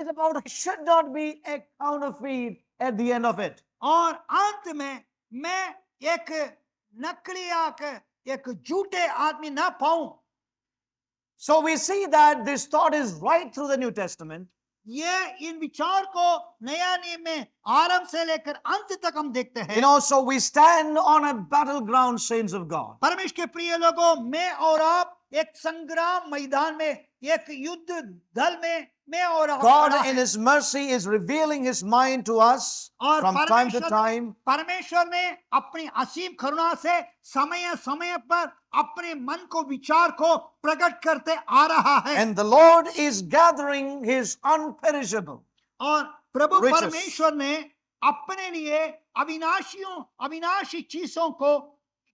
is about I should not be a counterfeit at the end of it. और अंत में मैं एक नकली आकर एक झूठे आदमी ना पाऊं। So we see that this thought is right through the New Testament. ये इन विचार को नया नियम में आरंभ से लेकर अंत तक हम देखते हैं। So we stand on a battleground, saints of God. परमेश्वर के प्रिय लोगों, मैं और आप एक संग्राम मैदान में, एक युद्ध दल में मैं और आप God खड़ा in हैं। His mercy is revealing His mind to us और from time to time. परमेश्वर ने अपनी असीम करुणा से समय समय पर अपने मन को, विचार को प्रकट करते आ रहा है। And the Lord is gathering His unperishable और प्रभु riches. परमेश्वर ने अपने लिए अविनाशी चीजों को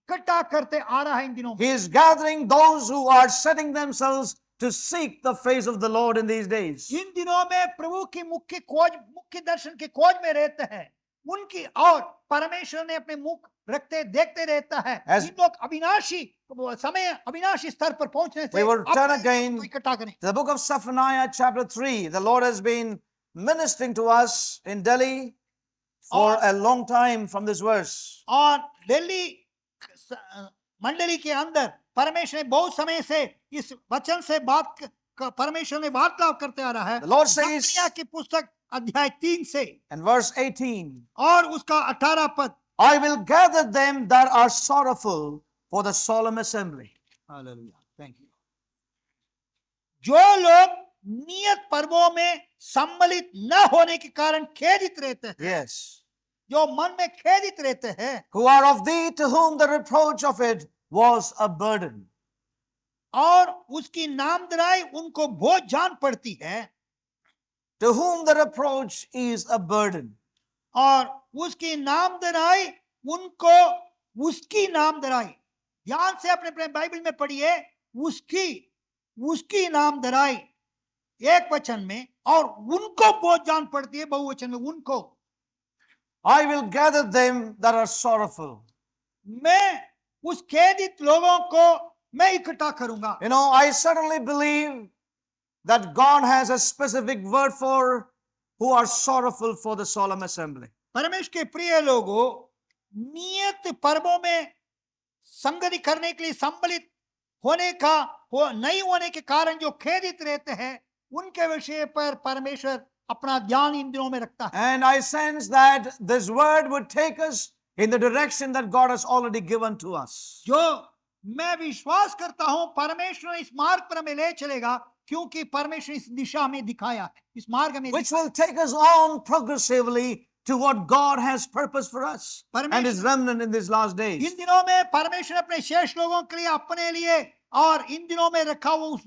इकट्ठा करते आ रहा है इन दिनों में। He is gathering those who are setting themselves to seek the face of the Lord in these days. इन दिनों में प्रभु की मुख्य दर्शन की खोज में रहते हैं, उनकी और परमेश्वर ने अपने मुख रखते देखते रहता है। इन लोग अविनाशी स्तर पर पहुंचने से We will turn again इकट्ठा करें। to the book of Zephaniah chapter 3. The Lord has been ministering to us in Delhi for a long time from this verse. और दिल्ली मंडली के अंदर परमेश्वर ने बहुत समय से इस वचन से परमेश्वर ने वार्तालाप करते आ रहा है। The Lord says, जकरिया की पुस्तक अध्याय 3 से and verse 18, और उसका 18 पद, I will gather them that are sorrowful for the solemn assembly. Hallelujah, thank you. जो लोग नियत पर्वों में सम्मिलित न होने के कारण खेदित रहते हैं, Yes. जो मन में खेदित रहते हैं, Who are of thee to whom the reproach of it was a burden. और उसकी नामधराई उनको बोझ जान पड़ती है। To whom the reproach is a burden. और उसकी नामधराई उनको, उसकी नामधराई, ध्यान से अपने बाइबल में पढ़िए, उसकी नामधराई एक वचन में, और उनको बोझ जान पड़ती है बहुवचन में, उनको। I will gather them that are sorrowful. मैं उस खेदित लोगों को मैं इकट्ठा करूंगा। I certainly believe that God has a specific word for who are sorrowful for the solemn assembly. परमेश्वर के प्रिय लोगों, नियत पर्वों में संगति करने के लिए सम्मिलित होने का नहीं होने के कारण जो खेदित रहते हैं, उनके विषय पर परमेश्वर अपना ध्यान इन दिनों में रखता है। And I sense that this word would take us in the direction that God has already given to us. जो मैं विश्वास करता हूं परमेश्वर इस मार्ग पर हमें ले चलेगा, क्योंकि परमेश्वर इस दिशा में दिखाया है, इस मार्ग में, which will take us on progressively to what God has purposed for us and His remnant in these last days. इन दिनों में परमेश्वर अपने शेष लोगों के लिए, अपने लिए और इन दिनों में रखा हुआ उस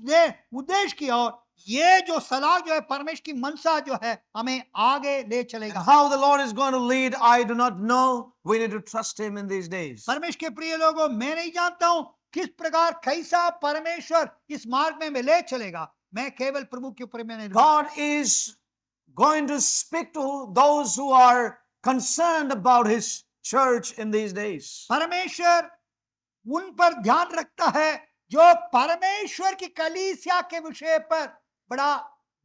उद्देश्य की ओर, ये जो सलाह जो है, परमेश्वर की मनसा जो है, हमें आगे ले चलेगा। How the Lord is going to lead, I do not know. We need to trust Him in these days. परमेश्वर के प्रिय लोगों, मैं नहीं जानता हूं किस प्रकार कैसा परमेश्वर इस मार्ग में ले चलेगा, मैं केवल प्रभु के ऊपर मैंने। God is going to speak to those who are concerned about His church in these days. परमेश्वर उन पर ध्यान रखता है जो परमेश्वर की कलीसिया के विषय पर बड़ा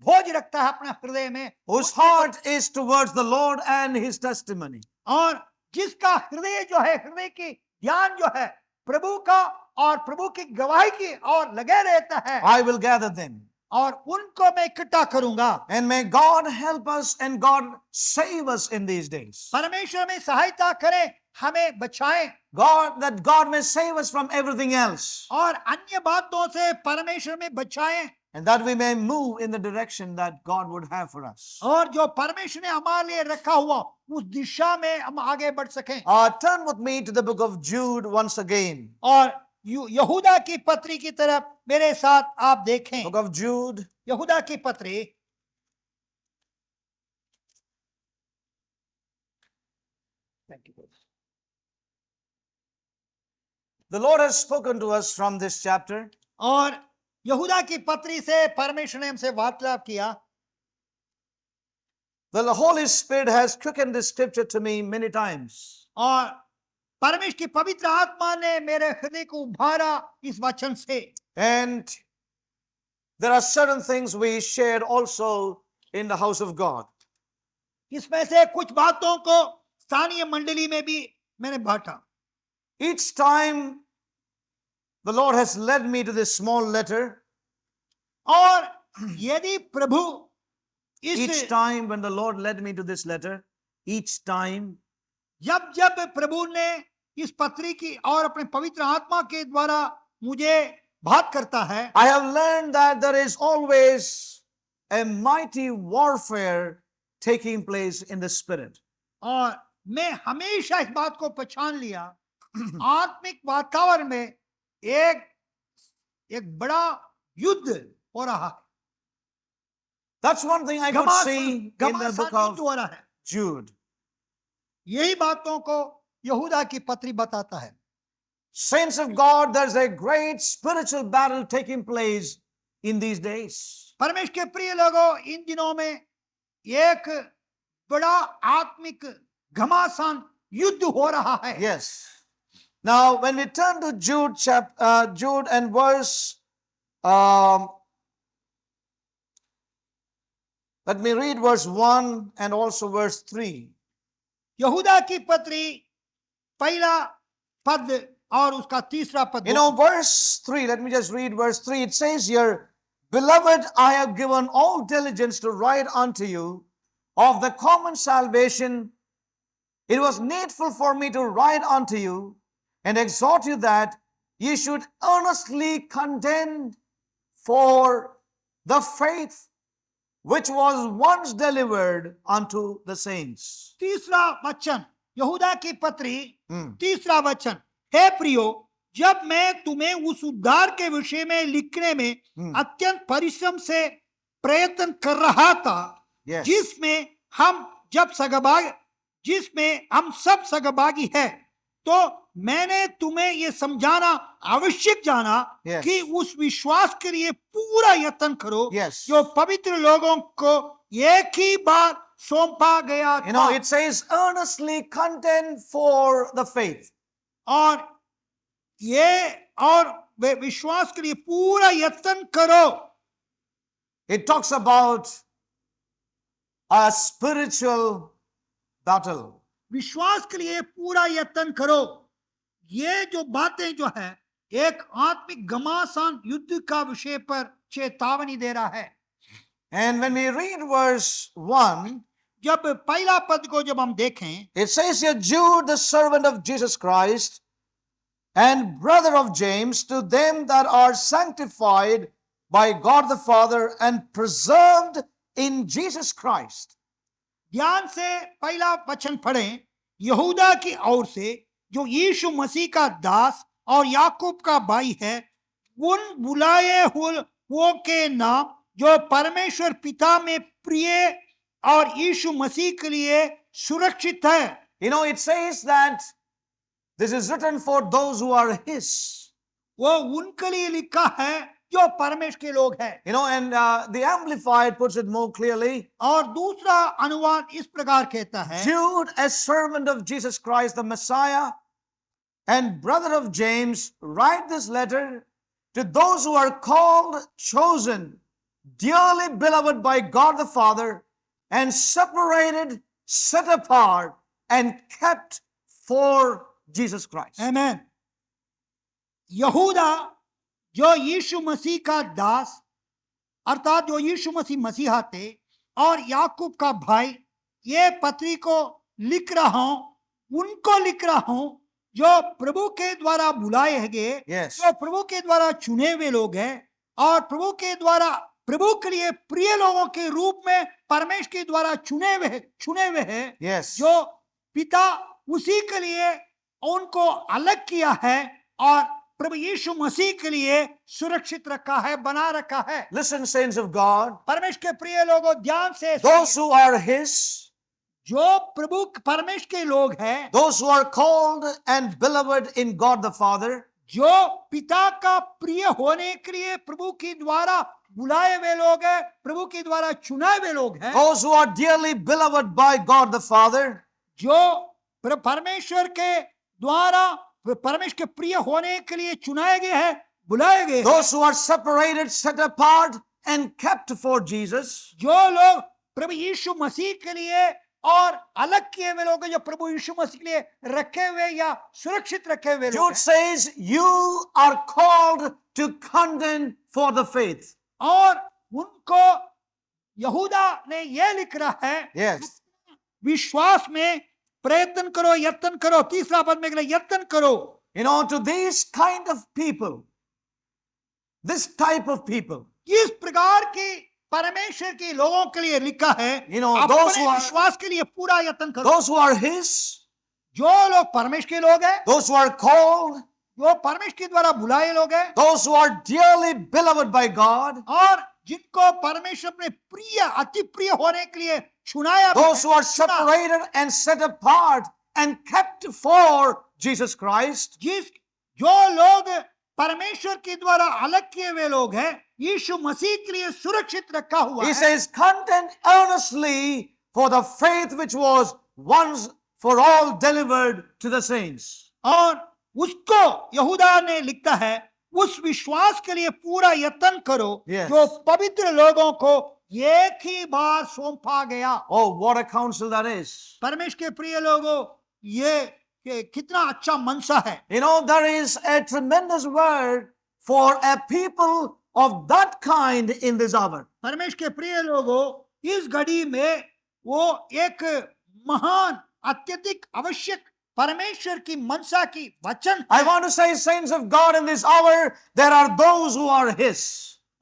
बोझ रखता है अपने हृदय में, whose heart is towards the Lord and His testimony. और जिसका हृदय जो है, हृदय की ध्यान जो है प्रभु का और प्रभु की गवाही की और लगे रहता है। I will gather them. और उनको मैं इकट्ठा करूंगा। And may God help us and God save us in these days. परमेश्वर में सहायता करे, हमें बचाए। That God may save us from everything else. और अन्य बातों से परमेश्वर में बचाए। And that we may move in the direction that God would have for us. और जो परमेश्वर ने हमारे लिए रखा हुआ उस दिशा में हम आगे बढ़ सकें। Turn with me to the book of Jude once again. और यहूदा की पत्री की तरफ मेरे साथ आप देखें। Book of Jude. यहूदा की पत्री। Thank you. The Lord has spoken to us from this chapter. और यहूदा की पत्री से परमेश्वर ने हमसे वार्तालाप किया। The Holy Spirit has quickened this scripture to me many times. और परमेश्वर की पवित्र आत्मा ने मेरे हृदय को उभारा इस वचन से। And there are certain things we shared also in the house of God. इसमें से कुछ बातों को स्थानीय मंडली में भी मैंने बांटा। Each time the Lord has led me to this small letter, और यदि प्रभु each इस time when the Lord led me to this letter, each time जब जब प्रभु ने इस पत्री की और अपने पवित्र आत्मा के द्वारा मुझे बात करता है, I have learned that there is always a mighty warfare taking place in the spirit. और मैं हमेशा इस बात को पहचान लिया, आत्मिक वातावरण में एक बड़ा युद्ध हो रहा है। That's one thing I could see in the घमासान book युद्ध of हो रहा है। Jude. यही बातों को यहूदा की पत्री बताता है। Saints of God, there's a great spiritual battle taking place in these days. परमेश्वर के प्रिय लोगों, इन दिनों में एक बड़ा आत्मिक घमासान युद्ध हो रहा है। Yes. Now, when we turn to Jude and verse, let me read verse 1 and also verse 3. यहूदा की पत्री पहला पद और उसका तीसरा पद। You know, verse 3, let me just read verse 3. It says here, Beloved, I have given all diligence to write unto you of the common salvation. It was needful for me to write unto you and exhort you that ye should earnestly contend for the faith which was once delivered unto the saints. तीसरा वचन, यहूदा की पत्री तीसरा वचन, हे प्रियो, जब मैं तुम्हें उस उद्धार के विषय में लिखने में अत्यंत परिश्रम से प्रयत्न कर रहा था, Yes. जिसमें हम सब सहभागी हैं, तो मैंने तुम्हें यह समझाना आवश्यक जाना Yes. कि उस विश्वास के लिए पूरा यत्न करो Yes. जो पवित्र लोगों को एक ही बार सौंपा गया You know, था। it says, earnestly contend for the faith. और वे विश्वास के लिए पूरा यत्न करो। It talks about a spiritual battle. विश्वास के लिए पूरा यत्न करो। ये जो बातें जो है एक आत्मिक घमासान युद्ध का विषय पर चेतावनी दे रहा है। And when we read verse 1, जब पहला पद को जब हम देखें, it says here, Jude, the servant of Jesus Christ and brother of James, to them that are sanctified by God the Father and preserved in Jesus Christ. ध्यान से पहला वचन पढ़ें। यहूदा की ओर से जो यीशु मसीह का दास और याकूब का भाई है, उन बुलाए हुओं के नाम जो परमेश्वर पिता में प्रिय और यीशु मसीह के लिए सुरक्षित है। You know, it says that this is written for those who are his. वो उनके लिए लिखा है जो परमेश्वर के लोग हैं। You know, and the Amplified puts it more clearly. और दूसरा अनुवाद इस प्रकार कहता है, Jude, a servant of Jesus Christ, the Messiah, and brother of James, write this letter to those who are called, chosen, dearly beloved by God the Father, and separated, set apart, and kept for Jesus Christ. आमेन। यहूदा जो यीशु मसीह का दास अर्थात जो यीशु मसीहा थे और याकूब का भाई, ये पत्री को लिख रहा हूं, उनको लिख रहा हूं जो प्रभु के द्वारा बुलाए गए, Yes. जो प्रभु के द्वारा चुने हुए लोग हैं और प्रभु के द्वारा प्रभु के लिए प्रिय लोगों के रूप में परमेश्वर के द्वारा चुने हुए हैं। Yes. जो पिता उसी के लिए उनको अलग किया है और प्रभु यीशु मसीह के लिए सुरक्षित रखा है, बना रखा है। Listen, saints of God, परमेश्वर के प्रिय लोगों, ध्यान से those who are his, जो प्रभु परमेश्वर के लोग हैं, those who are called and beloved in God the Father, जो पिता का प्रिय होने के लिए प्रभु के द्वारा बुलाए हुए लोग हैं, प्रभु के द्वारा चुने हुए लोग हैं, those who are dearly beloved by God the Father, जो परमेश्वर के द्वारा परमेश्वर के प्रिय होने के लिए चुनाए गए हैं, बुलाए गए हैं, those who are separated, set apart, and kept for Jesus, जो लोग प्रभु यीशु मसीह के लिए और अलग किए हुए लोग हैं जो प्रभु यीशु मसीह के लिए रखे हुए या सुरक्षित रखे हुए लोग Jude हैं। says, you are called to contend for the faith. और उनको यहूदा ने यह लिख रहा है, Yes. विश्वास में प्रयत्न करो, यत्न करो। तीसरा पद में यत्न करो। You know, to these kind of people, this type of people, इस प्रकार की परमेश्वर के लोगों के लिए लिखा है, You know, those अपने who are- विश्वास के लिए पूरा यत्न करो। those who are His, जो लोग परमेश्वर के लोग हैं, those who are called, जो परमेश्वर के द्वारा बुलाए लोग हैं, those who are dearly beloved by God, और जिनको परमेश्वर अपने प्रिय अति प्रिय होने के लिए चुनाया भी those है, who are चुना। separated and set apart and kept for Jesus Christ, जो लोग परमेश्वर के द्वारा अलग किए हुए लोग हैं, यीशु मसीह के लिए सुरक्षित रखा हुआ He है। says, contend earnestly for the faith which was once for all delivered to the saints. और उसको यहूदा ने लिखता है, उस विश्वास के लिए पूरा यत्न करो Yes. जो पवित्र लोगों को एक ही बार सौंपा गया। Oh, what a counsel that is. परमेश्वर के प्रिय लोगों, ये कितना अच्छा मनसा है। You know, there is a tremendous word for a people of that kind in this hour. परमेश्वर के प्रिय लोगों, इस घड़ी में वो एक महान अत्यधिक आवश्यक परमेश्वर की मनसा की वचन I है। want to say, saints of God, in this hour, there are those who are His.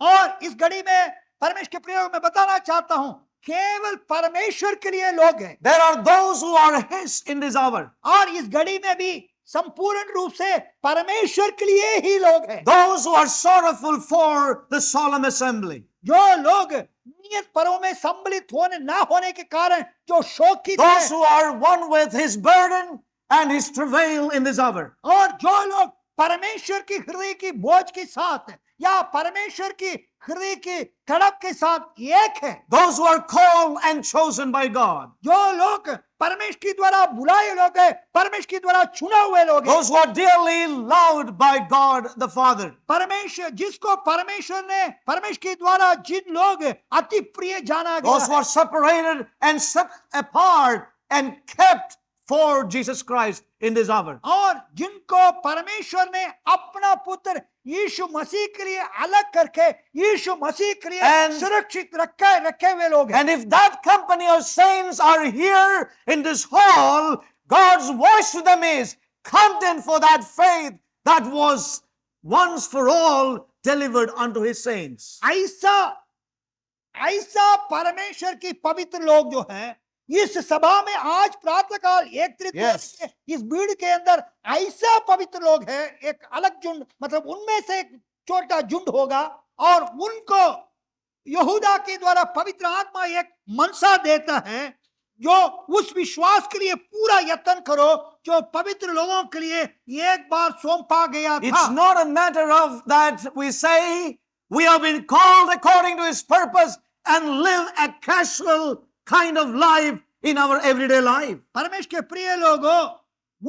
और इस घड़ी में परमेश्वर के प्रिय लोगों, मैं बताना चाहता हूं, केवल परमेश्वर के लिए लोग हैं। There are those who are His in this hour. और इस घड़ी में भी संपूर्ण रूप से परमेश्वर के लिए ही लोग हैं। Those who are sorrowful for the solemn assembly. जो लोग नियत पर्वों में सम्मिलित होने ना होने के कारण जो शोकित Those हैं, who are one with His burden and His travail in this hour. और जो लोग परमेश्वर की हृदय की बोझ के साथ या परमेश्वर की हृदय की तड़प के साथ एक है। Those who are called and chosen by God. जो लोग परमेश्वर के द्वारा बुलाए लोग हैं, परमेश्वर के द्वारा चुने हुए लोग हैं। Those who are dearly loved by God the Father. परमेश्वर, जिसको परमेश्वर ने परमेश्वर के द्वारा जिन लोग अति प्रिय जाना गया Those who are separated and set apart and kept for Jesus Christ in this hour. और जिनको परमेश्वर ने अपना पुत्र यीशु मसीह के लिए अलग करके यीशु मसीह के लिए And- सुरक्षित रखे हुए लोग हैं। And if that company of saints are here in this hall, God's voice to them is, contend for that faith that was once for all delivered unto His saints. ऐसा परमेश्वर की पवित्र लोग जो है इस सभा में आज प्रातःकाल एकत्रित Yes. हुए हैं, इस भीड़ के अंदर ऐसा पवित्र लोग हैं, एक अलग झुंड, मतलब उनमें से एक छोटा झुंड होगा और उनको यहूदा के द्वारा पवित्र आत्मा एक मनसा देता है, जो उस विश्वास के लिए पूरा यत्न करो जो पवित्र लोगों के लिए एक बार सौंपा गया था। It's not a matter of that we say we have been called according to His purpose and live a casual kind of life in our everyday life. परमेश्वर के प्रिय लोगों,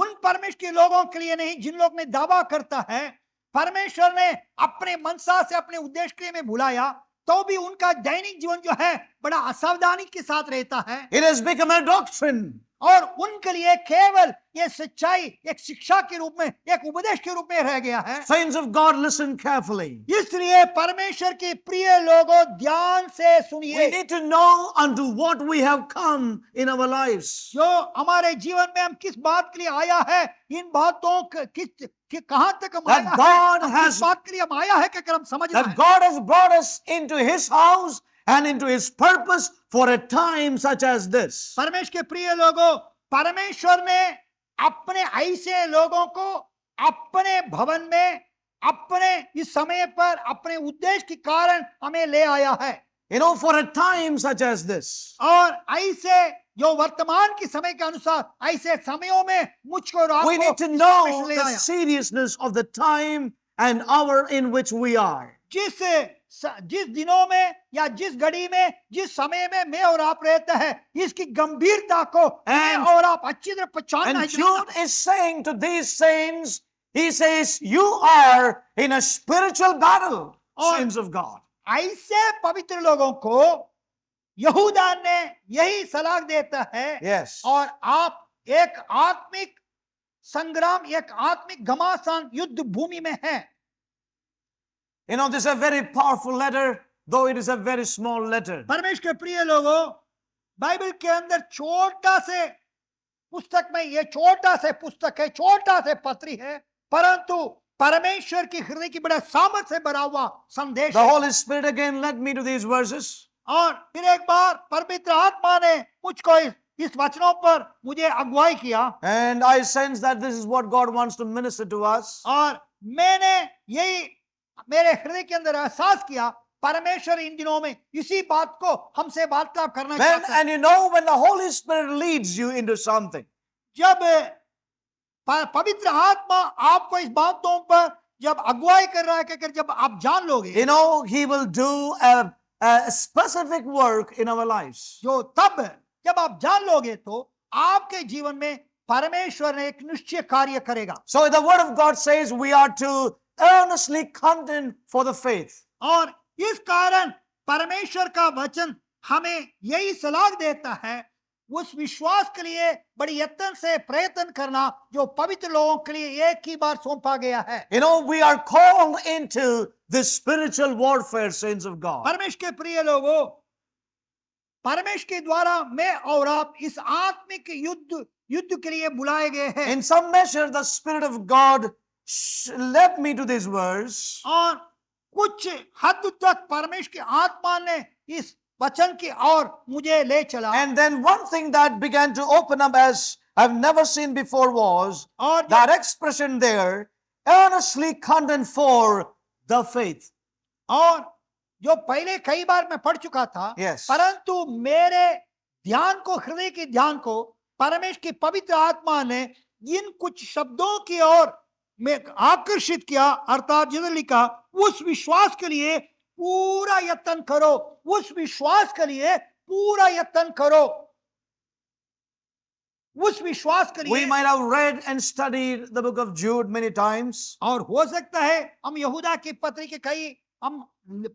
उन परमेश्वर के लोगों के लिए नहीं जिन लोग में दावा करता है परमेश्वर ने अपने मनसा से अपने उद्देश्य के लिए में बुलाया, तो भी उनका दैनिक जीवन जो है बड़ा असावधानी के साथ रहता है It has become a doctrine. और उनके लिए केवल ये सच्चाई एक शिक्षा के रूप में, एक उपदेश के रूप में रह गया है। Saints of God, listen carefully. इसलिए परमेश्वर के प्रिय लोगों, ध्यान से We सुनिए। need to know unto what we have come in our lives. जो हमारे जीवन में हम किस बात के लिए आया है, इन बातों कहां तक हम That आया God है, हम has- किस बात के लिए हम आया है कि अगर हम समझ That रहे हैं। God has brought us into His house and into His purpose for a time such as this. परमेश्वर के प्रिय लोगों, परमेश्वर ने अपने ऐसे लोगों को अपने भवन में अपने इस समय पर अपने उद्देश्य के कारण हमें ले आया है। You know, for a time such as this. और ऐसे जो वर्तमान के समय के अनुसार ऐसे समयों में मुझको और We आपको need to इस know समय से ले the आया। seriousness of the time and hour in which we are. जिस दिनों में या जिस घड़ी में जिस समय में मैं और आप रहते हैं, इसकी गंभीरता को मैं And- और आप अच्छी तरह पहचानना And चाहिए। Jude is saying to these saints, he says, you are in a spiritual battle, और- saints of God. ऐसे पवित्र लोगों को यहूदा ने यही सलाह देता है Yes. और आप एक आत्मिक संग्राम, एक आत्मिक घमासान युद्ध भूमि में हैं। You know, this is a very powerful letter, though it is a very small letter. परमेश्वर के प्रिय लोगों, बाइबल के अंदर छोटा से पुस्तक में, ये छोटा से पुस्तक है, छोटा से पत्री है, परंतु परमेश्वर की हृदय की बड़ा सामर्थ से भरा हुआ संदेश The है। Holy Spirit again led me to these verses. और फिर एक बार पवित्र आत्मा ने मुझको इस वचनों पर मुझे अगुवाई किया And I sense that this is what God wants to minister to us. और मैंने यही मेरे हृदय के अंदर एहसास किया, परमेश्वर इन दिनों में इसी बात को हमसे वार्तालाप करना चाहता है। And you know, when the Holy Spirit leads you into something, जब पवित्र आत्मा आपको इस बातों पर जब अगुवाई कर रहा है कि जब आप जान लोगे, you know, He will do a specific work in our lives. जो तब जब आप जान लोगे तो आपके जीवन में परमेश्वर ने एक निश्चय कार्य करेगा। So the Word of God says we are to earnestly contend for the faith. और इस कारण परमेश्वर का वचन हमें यही सलाह देता है, उस विश्वास के लिए बड़ी यत्न से प्रयत्न करना जो पवित्र लोगों के लिए एक ही बार सौंपा गया है। You know, we are called into this spiritual warfare, saints of God. परमेश्वर के प्रिय लोगों, परमेश्वर के द्वारा मैं और आप इस आत्मिक युद्ध के लिए बुलाए गए हैं। In some measure, the Spirit of God led me to this verse. और कुछ हद तक परमेश्वर की आत्मा ने इस वचन की ओर मुझे ले चला। And then one thing that began to open up as I've never seen before was और that expression there, earnestly contend for the faith. और जो पहले कई बार मैं पढ़ चुका था, Yes. परंतु मेरे ध्यान को, हृदय के ध्यान को परमेश्वर की पवित्र आत्मा ने इन कुछ शब्दों की ओर में आकर्षित किया, अर्थात जिन्हें लिखा उस विश्वास के लिए पूरा यत्न करो, उस विश्वास के लिए पूरा यत्न करो, उस विश्वास के We लिए। might have read and studied the book of Jude many times. और हो सकता है हम यहूदा की पत्री के कई हम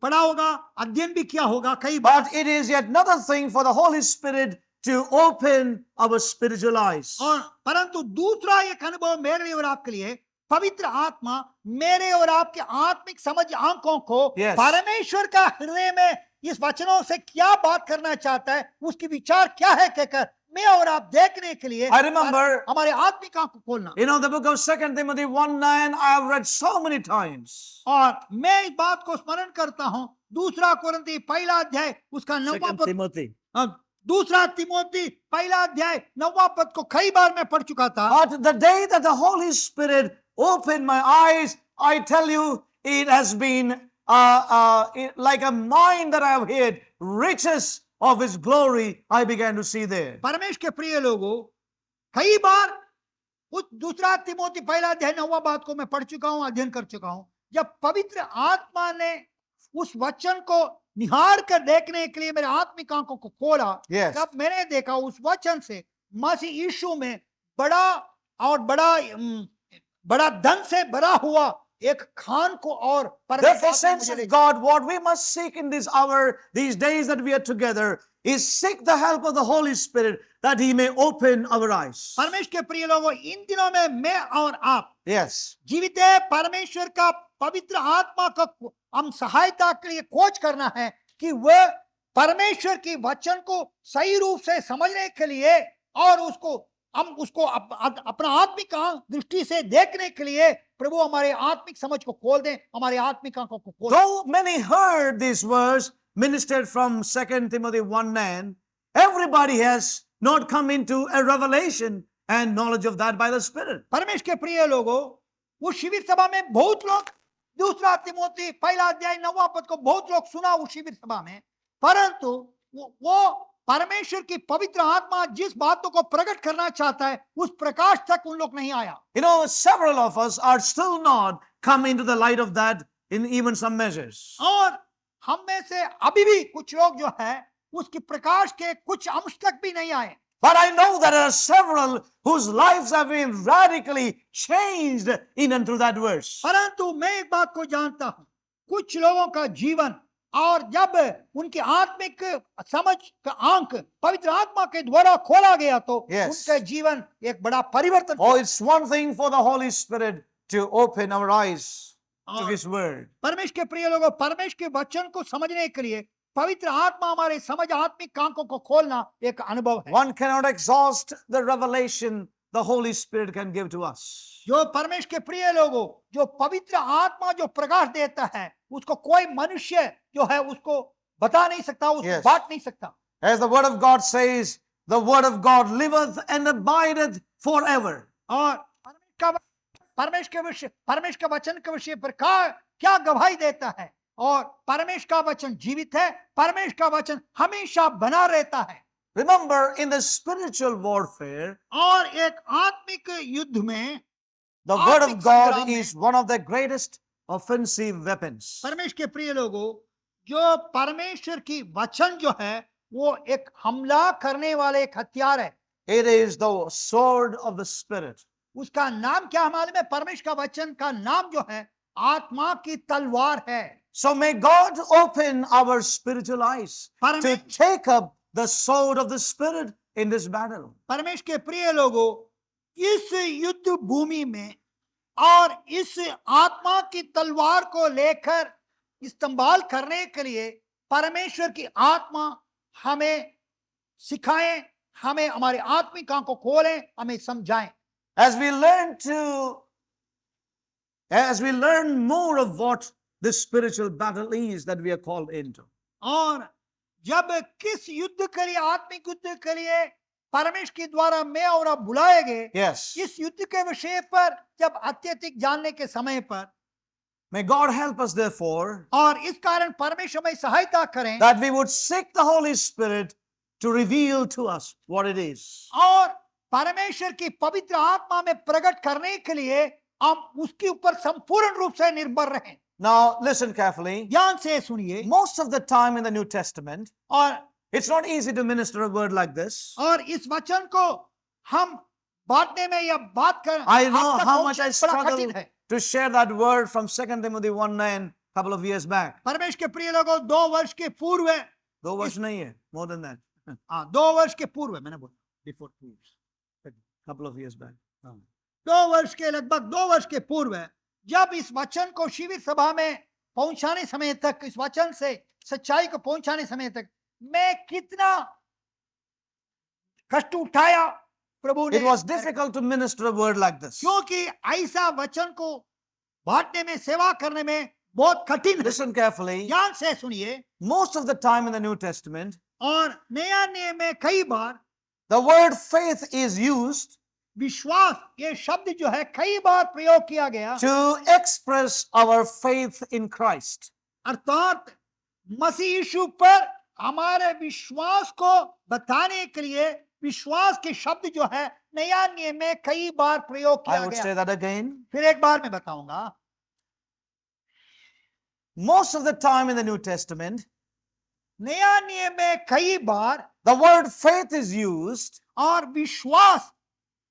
पढ़ा होगा, अध्ययन भी किया होगा कई बार, But it is yet another thing for the Holy Spirit to open our spiritual eyes. और परंतु दूसरा एक अनुभव मेरे लिए और आपके लिए, पवित्र आत्मा मेरे और आपके आत्मिक समझ आंखों को Yes. परमेश्वर का हृदय में इस वचनों से क्या बात करना चाहता है, उसकी विचार क्या है कहकर मैं और आप देखने के लिए I remember, हमारे आत्मिक आंख को खोलना। you know, the book of 2 Timothy 1:9, I have read so many times. और मैं इस बात को स्मरण करता हूं, दूसरा कोरिन्थी पहला अध्याय उसका 9वां 2 पद, Timothy. दूसरा तिमोथी पहला अध्याय 9वां पद को कई बार मैं पढ़ चुका था। But the day that the Holy Spirit opened my eyes, I tell you, it has been like a mine that I have hid, riches of His glory I began to see there. परमेश्वर के प्रिय लोगों, कई बार उस दूसरा तिमोथी पहला अध्याय 9वां बात को मैं पढ़ चुका हूं, अध्ययन कर चुका हूं। जब पवित्र आत्मा ने उस वचन को निहार कर देखने के लिए मेरे आत्मिक आंखों को खोला, Yes. तब मैंने देखा उस वचन से मसीह यीशु में बड़ा और बड़ा धन से भरा हुआ एक खान को और Therefore, परमेश्वर ने saints मुझे ले of God, what we must seek in this hour, these days that we are together, is seek the help of the Holy Spirit that He may open our eyes. परमेश्वर के प्रिय लोगों, इन दिनों में मैं और आप Yes. जीवित है, परमेश्वर का पवित्र आत्मा का हम सहायता के लिए खोज करना है कि वह परमेश्वर की वचन को सही रूप से समझने के लिए और उसको अपना आत्मिक दृष्टि से देखने के लिए प्रभु हमारे आत्मिक समझ को खोल दें, हमारे आत्मिक आंखों को खोल दें। Though many heard this verse ministered from 2 Timothy 1:9, everybody has not come into a revelation and knowledge of that by the Spirit. परमेश्वर के प्रिय लोगों, उस शिविर सभा में बहुत लोग दूसरा तिमोथी पहला अध्याय 9वां पद को बहुत लोग सुना उस शिविर सभा में, परंतु वो परमेश्वर की पवित्र आत्मा जिस बातों को प्रकट करना चाहता है उस प्रकाश तक उन लोग नहीं आया। You know, several of us are still not come into the light of that in even some measures. और हम में से अभी भी कुछ लोग जो है उसकी प्रकाश के कुछ अंश तक भी नहीं आए। But I know that there are several whose lives have been radically changed in and through that verse. परंतु मैं एक बात को जानता हूं, कुछ लोगों का जीवन और जब उनकी आत्मिक समझ का आंख पवित्र आत्मा के द्वारा खोला गया तो Yes. उनका जीवन एक बड़ा परिवर्तन Oh, हुआ। it's one thing for the Holy Spirit to open our eyes to और His Word. परमेश्वर के प्रिय लोगों, परमेश्वर के वचन को समझने के लिए पवित्र आत्मा हमारे समझ आत्मिक आंखों को खोलना एक अनुभव है। One cannot exhaust the revelation the Holy Spirit can give to us. जो परमेश्वर के प्रिय लोगों, जो पवित्र आत्मा जो प्रकाश देता है, उसको कोई मनुष्य जो है उसको बता नहीं सकता, उसको Yes. बांट नहीं सकता। As the Word of God says, the Word of God liveth and abideth forever. और परमेश्वर का वचन के विषय पर क्या गवाही देता है? और परमेश्वर का वचन जीवित है, परमेश्वर का वचन हमेशा बना रहता है। Remember, in the spiritual warfare, और एक आत्मिक युद्ध में the Word of आत्मिक God संग्राम में is one of the greatest offensive weapons. परमेश्वर के प्रिय लोगों, जो परमेश्वर की वचन जो है वो एक हमला करने वाले एक हथियार है। It is the sword of the Spirit. उसका नाम क्या मालूम है? परमेश्वर का वचन का नाम जो है आत्मा की तलवार है। So may God open our spiritual eyes to परमेश्वर take up the sword of the Spirit in this battle. परमेश्वर के प्रिय लोगों, इस युद्ध भूमि में और इस आत्मा की तलवार को लेकर इस्तेमाल करने के लिए परमेश्वर की आत्मा हमें सिखाएं, हमें हमारे आत्मिक आंखों को खोलें, हमें समझाएं। As we learn more of what this spiritual battle is that we are called into. और जब किस युद्ध के लिए, आत्मिक युद्ध के लिए परमेश्वर के द्वारा मैं और आप बुलाए गए, Yes. इस युद्ध के विषय पर जब अत्यधिक जानने के समय पर, May God help us therefore और इस कारण परमेश्वर में सहायता करें that we would seek the Holy Spirit to reveal to us what it is. और परमेश्वर की पवित्र आत्मा में प्रकट करने के लिए हम उसके ऊपर संपूर्ण रूप से निर्भर रहें। Now listen carefully. ध्यान से सुनिए। Most of the time in the New Testament, और it's not easy to minister a word like this. और इस वचन को हम बांटने में या बात कर I know आप तक how much I पहुंचना बड़ा कठिन struggled है। to share that word from 2 Timothy 1:9 a couple of years back. परमेश्वर के प्रिय लोगों, 2 वर्ष के पूर्व, 2 वर्ष नहीं है, more than that. 2 वर्ष के पूर्व मैंने बोला, Before 2 years. A couple of years back. 2 वर्ष के लगभग 2 वर्ष के पूर्व जब इस वचन को शिविर सभा में पहुंचाने समय तक, इस वचन से सच्चाई को पहुंचाने समय तक मैं कितना कष्ट उठाया प्रभु ने। It was difficult to minister a word like this. क्योंकि ऐसा वचन को बांटने में, सेवा करने में बहुत कठिन है। Listen carefully. ध्यान से सुनिए। Most of the time in the New Testament, और नया नियम में कई बार the word faith is used विश्वास, ये शब्द जो है कई बार प्रयोग किया गया to express our faith in Christ. अर्थात मसीह यीशु पर हमारे विश्वास को बताने के लिए विश्वास के शब्द जो है नया नियम में कई बार प्रयोग I किया would गया। say that again. फिर एक बार मैं बताऊंगा। Most of the time in the New Testament, नया नियम में कई बार the word faith is used और विश्वास,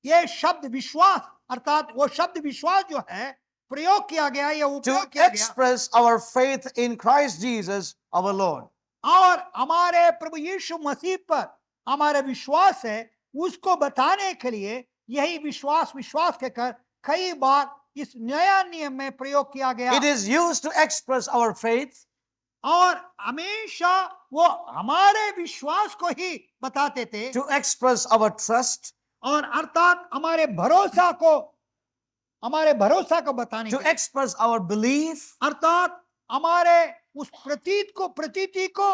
ये शब्द विश्वास अर्थात वो शब्द विश्वास जो है प्रयोग किया गया, या to उपयोग किया गया express our faith in Christ Jesus our Lord. और हमारे प्रभु यीशु मसीह पर हमारा विश्वास है उसको बताने के लिए यही विश्वास कहकर कई बार इस नया नियम में प्रयोग किया गया। It is used to express our faith और हमेशा वो हमारे विश्वास को ही बताते थे, to express our trust, और अर्थात हमारे भरोसा को बताने to के लिए, express our belief, अर्थात हमारे उस प्रतीति को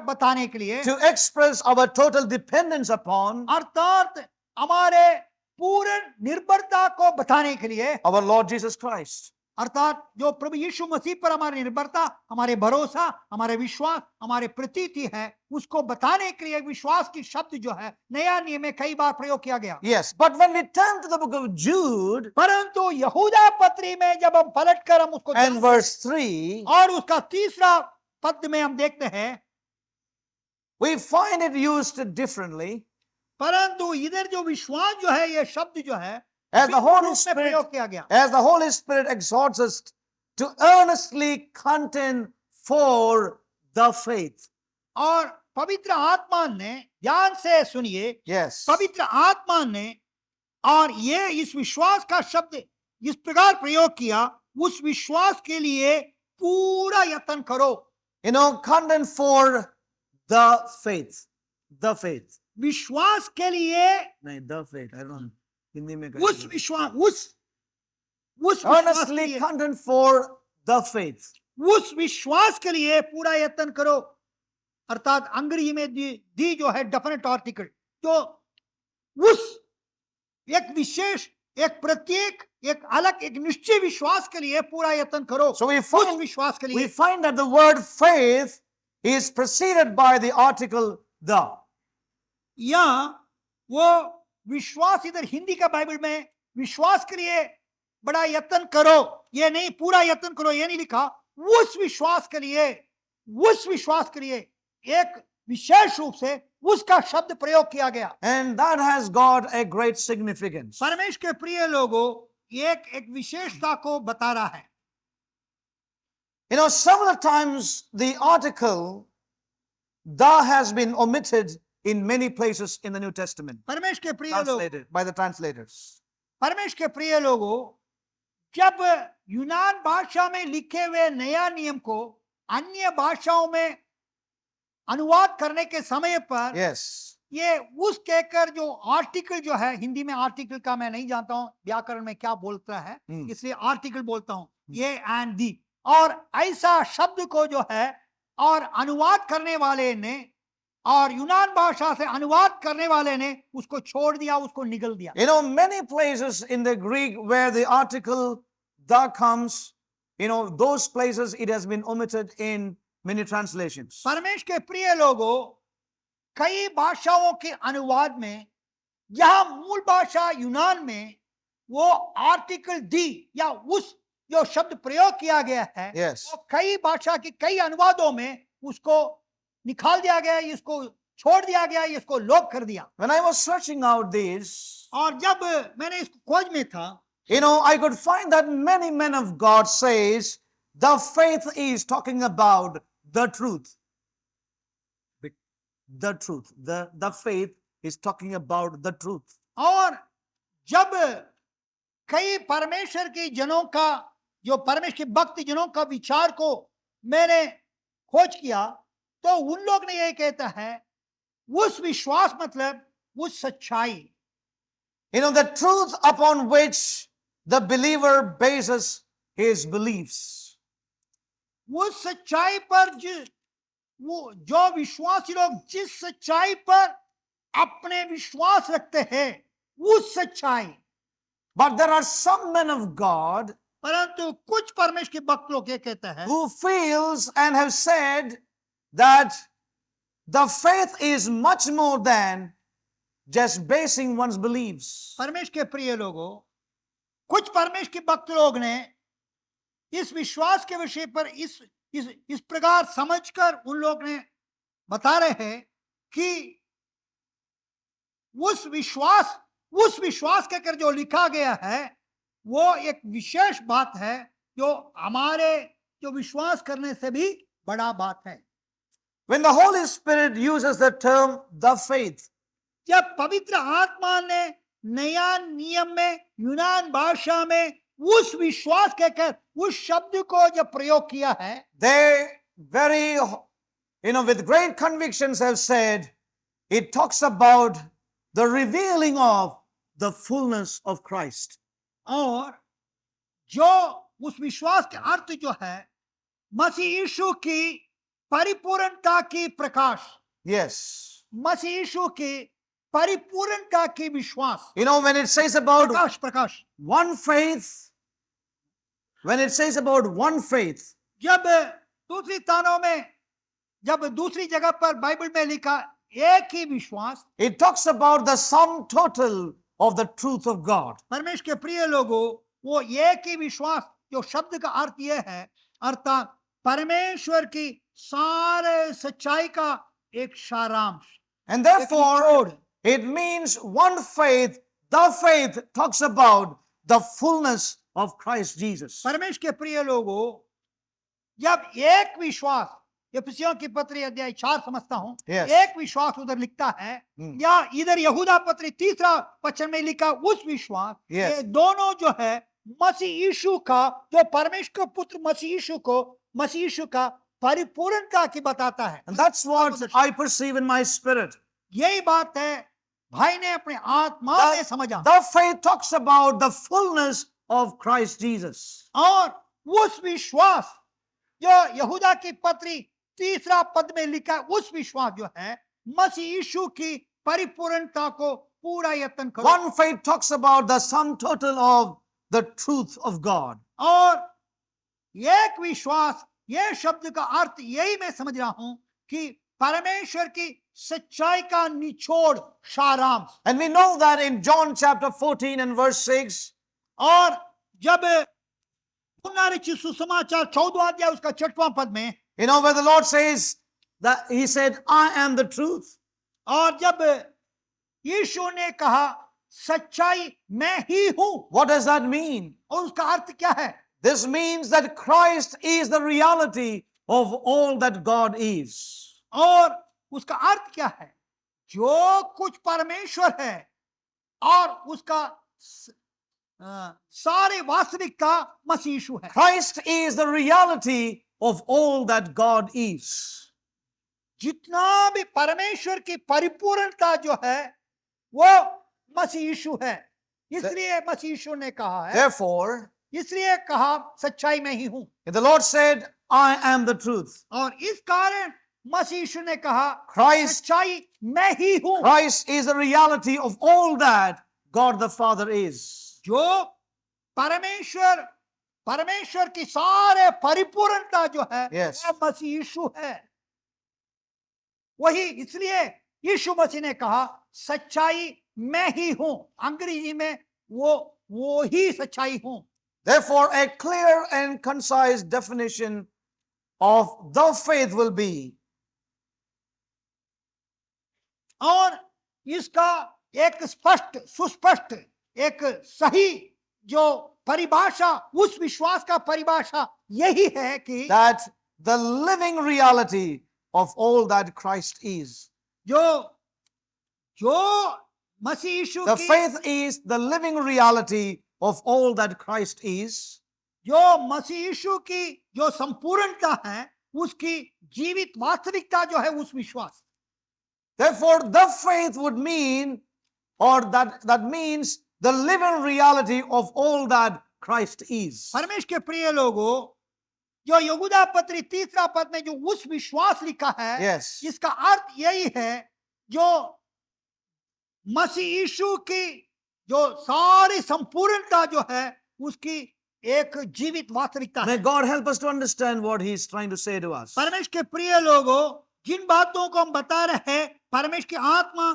बताने के लिए, to express our total dependence upon अर्थात हमारे पूर्ण निर्भरता को बताने के लिए, our Lord Jesus Christ. अर्थात जो प्रभु यीशु मसीह पर हमारी निर्भरता, हमारे भरोसा, हमारे विश्वास, हमारे प्रतीति है, उसको बताने के लिए विश्वास की शब्द जो है नया नियम में कई बार प्रयोग किया गया। Yes, but when we turn to the book of Jude परंतु यहूदा पत्री में जब हम पलटकर हम उसको and verse 3, और उसका 3 पद में हम देखते हैं, we find it used differently. परंतु इधर जो विश्वास जो है, ये शब्द जो है As the Holy में Spirit, प्रयोग किया गया। as the Holy Spirit exhorts us to earnestly contend for the faith. और पवित्र आत्मा ने, ध्यान से सुनिए, Yes. पवित्र आत्मा ने, और ये इस विश्वास का शब्द जिस प्रकार प्रयोग किया, उस विश्वास के लिए पूरा यत्न करो. You know, contend for the faith. The faith. विश्वास के लिए, नहीं, the faith. I don't know. Hindi में उस विश्वास, उस विश्वास के earnestly लिए, contend for the faith. उस विश्वास के लिए पूरा यत्न करो. अर्थात अंग्रेजी में दी जो है डेफिनेट आर्टिकल, तो उस एक विशेष, एक प्रत्येक, एक अलग, एक निश्चित विश्वास के लिए पूरा यत्न करो. So we उस find, विश्वास के we लिए. find that the word faith is preceded by the article the. या वो विश्वास, इधर हिंदी का बाइबल में विश्वास के लिए बड़ा यत्न करो, ये नहीं पूरा यत्न करो, ये नहीं लिखा. उस विश्वास के लिए, उस विश्वास के लिए एक विशेष रूप से उसका शब्द प्रयोग किया गया. And that has got a great significance. परमेश्वर के प्रिय लोगों, एक विशेषता को बता रहा है. You know, several times the article the has been omitted in many places in the New Testament, परमेश्वर के प्रिय लोग, translated by the translators. परमेश्वर के प्रिय लोगों, जब यूनान भाषा में लिखे हुए नया नियम को अन्य भाषाओं में अनुवाद करने के समय पर, Yes. ये उस कहकर जो आर्टिकल जो है, हिंदी में आर्टिकल का मैं नहीं जानता हूं व्याकरण में क्या बोलता है, इसलिए आर्टिकल बोलता हूं, ये एंड दी, और ऐसा शब्द को जो है और अनुवाद करने वाले ने, और यूनान भाषा से अनुवाद करने वाले ने उसको छोड़ दिया, उसको निगल दिया. You know, many places in the Greek where the article the comes, you know, those places it has been omitted in many translations. परमेश्वर के प्रिय लोगों, कई भाषाओं के अनुवाद में, जहां मूल भाषा यूनान में वो आर्टिकल दी या उस जो शब्द प्रयोग किया गया है, Yes. वो कई भाषा के कई अनुवादों में उसको निकाल दिया गया, इसको छोड़ दिया गया, इसको लोप कर दिया. When I was searching out these, और जब मैंने इसको खोज में था, you know, I could find that many men of God says the faith is talking about the truth. The truth. The faith is talking about the truth. और जब कई परमेश्वर के जनों का, जो परमेश्वर के भक्त जनों का विचार को मैंने खोज किया, तो उन लोग ने यही कहता है, उस विश्वास मतलब उस सच्चाई. You know, the truth upon which the believer bases his beliefs. उस सच्चाई पर वो जो विश्वासी लोग जिस सच्चाई पर अपने विश्वास रखते हैं, उस सच्चाई. But there are some men of God परंतु कुछ परमेश्वर के भक्त लोग ये कहते हैं, who feels and have said that the faith is much more than just basing one's beliefs. परमेश्वर के प्रिय लोगों, कुछ परमेश्वर के भक्त लोग ने इस विश्वास के विषय पर इस प्रकार समझकर उन लोग ने बता रहे हैं कि उस विश्वास कहकर जो लिखा गया है, वो एक विशेष बात है जो हमारे जो विश्वास करने से भी बड़ा बात है. When the Holy Spirit uses the term the faith, जब पवित्र आत्मा ने नया नियम में यूनान भाषा में उस विश्वास कहकर उस शब्द को जब प्रयोग किया है, they very, you know, with great convictions have said it talks about the revealing of the fullness of Christ. और जो उस विश्वास के अर्थ जो है मसीह यीशु की परिपूर्णता की प्रकाश, Yes. मसीह यीशु की परिपूर्णता की विश्वास. You know, when it says about Prakash one faith, when it says about one faith, जब दूसरी स्थानों में, जब दूसरी जगह पर बाइबल में लिखा एक ही विश्वास, it talks about the sum total of the truth of God. परमेश्वर के प्रिय लोगों, वो एक ही विश्वास जो शब्द का अर्थ यह है, अर्थात परमेश्वर की सारे सच्चाई का एक सारांश. And therefore, it means one faith. The faith talks about the fullness of Christ Jesus. परमेश्वर के प्रिय लोगों, जब एक विश्वास इफिसियों की पत्री अध्याय 4 समझता हूं। Yes. एक विश्वास उधर लिखता है, या इधर यहूदा पत्री 3 वचन में लिखा उस विश्वास। Yes. ये दोनों जो है मसीह यीशु का, जो परमेश्वर के पुत्र मसीह यीशु का परिपूर्णता की बताता है। And that's what I perceive in my spirit. यही बात है भाई ने अपने आत्मा में समझा। The faith talks about the fullness of Christ Jesus. और उस विश्वास जो यहूदा की पत्री 3 पद में लिखा, उस विश्वास जो है मसीह यीशु की परिपूर्णता को पूरा यत्न करो। One faith talks about the sum total of the truth of God. और एक विश्वास, ये शब्द का अर्थ यही मैं समझ रहा हूं कि परमेश्वर की सच्चाई का निचोड़, सारांश। And we know that in John chapter 14 and verse 6, और जब पुनरुत्थित सुसमाचार 14 अध्याय उसका 6वां पद में, you know, where the Lord says that He said, I am the truth. और जब यीशु ने कहा सच्चाई मैं ही हूं, What does that mean? और उसका अर्थ क्या है? This means that Christ is the reality of all that God is. और उसका अर्थ क्या है? जो कुछ परमेश्वर है और उसका सारे वास्तविकता मसीह यीशु है। Christ is the reality of all that God is. जितना भी परमेश्वर की परिपूर्णता जो है वो मसीह यीशु है। इसलिए मसीह यीशु ने कहा है, Therefore, इसलिए कहा सच्चाई मैं ही हूं। the Lord said, I am the truth. और इस कारण मसीह यीशु ने कहा Christ, सच्चाई मैं ही हूं। Christ is the reality of all that God the Father is. जो परमेश्वर की सारे परिपूर्णता जो है Yes. वो मसीह यीशु है। वही इसलिए यीशु मसीह ने कहा सच्चाई मैं ही हूं। अंग्रेजी में वो ही सच्चाई हूं। Therefore, a clear and concise definition of the faith will be, और इसका एक स्पष्ट, सुस्पष्ट, एक सही जो परिभाषा, उस विश्वास का परिभाषा यही है कि that the living reality of all that Christ is. जो मसीह यीशु The की, faith is the living reality of all that Christ is. जो मसीह यीशु की जो संपूर्णता है उसकी जीवित वास्तविकता जो है उस विश्वास। Therefore, the faith would mean, or that means the living reality of all that Christ is. परमेश्वर के प्रिय लोगों, जो यहूदा पत्री 3 पद में जो उस विश्वास लिखा है, Yes. इसका अर्थ यही है जो मसीह यीशु की जो सारी संपूर्णता जो है उसकी एक जीवित वास्तविकता है। May God help us to understand what He is trying to say to us. परमेश्वर के प्रिय लोगों, जिन बातों को हम बता रहे हैं, परमेश्वर की आत्मा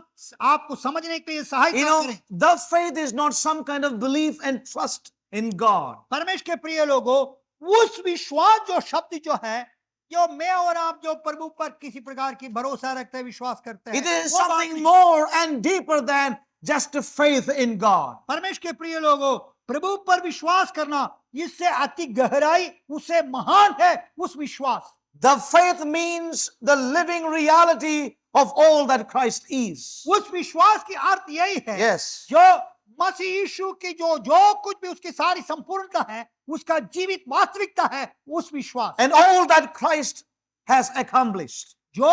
आपको समझने के लिए सहायता You know, करे। the faith is not some kind of belief and trust in God. परमेश्वर के प्रिय लोगों, उस विश्वास जो शब्द जो है, जो मैं और आप जो प्रभु पर किसी प्रकार की भरोसा रखते हैं, विश्वास करते हैं, It is वो बात something नहीं। more and deeper than just a faith in God. परमेश्वर के प्रिय लोगों, प्रभु पर विश्वास करना इससे अति गहराई, उससे महान है उस विश्वास। The faith means the living reality of all that Christ is. उस विश्वास की अर्थ यही है, Yes. जो मसीह यीशु की जो कुछ भी उसकी सारी संपूर्णता है, उसका जीवित वास्तविकता है उस विश्वास। And all that Christ has accomplished. जो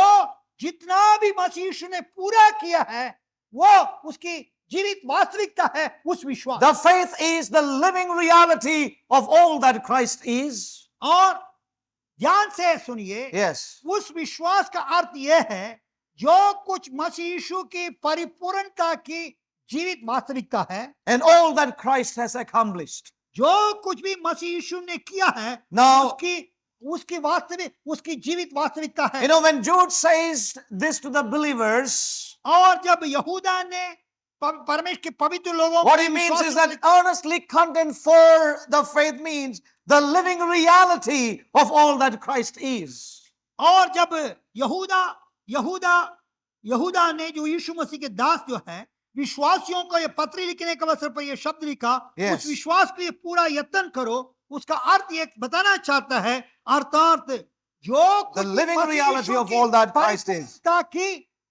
जितना भी मसीह यीशु ने पूरा किया है, वो उसकी जीवित वास्तविकता है उस विश्वास। The faith is the living reality of all that Christ is. और ध्यान से सुनिए, Yes. उस विश्वास का अर्थ यह है जो कुछ मसीह यीशु की परिपूर्णता की जीवित वास्तविकता है, And all that Christ has accomplished. जो कुछ भी मसीह यीशु ने किया है Now, उसकी वास्तविक, उसकी जीवित वास्तविकता है। you know, when Jude says this to the believers, और जब यहूदा ने परमेश्वर के पवित्र लोगों what को he means विश्वास is that earnestly contend for the faith means the living reality of all that Christ is. और जब यहूदा ने जो यीशु मसीह के दास जो है, विश्वासियों को ये पत्र लिखने के अवसर पर ये शब्द लिखा, Yes. उस विश्वास के लिए पूरा यत्न करो। उसका अर्थ ये बताना चाहता है, अर्थात जो the कुछ भी living Masih reality Yeshu of की all that Christ is.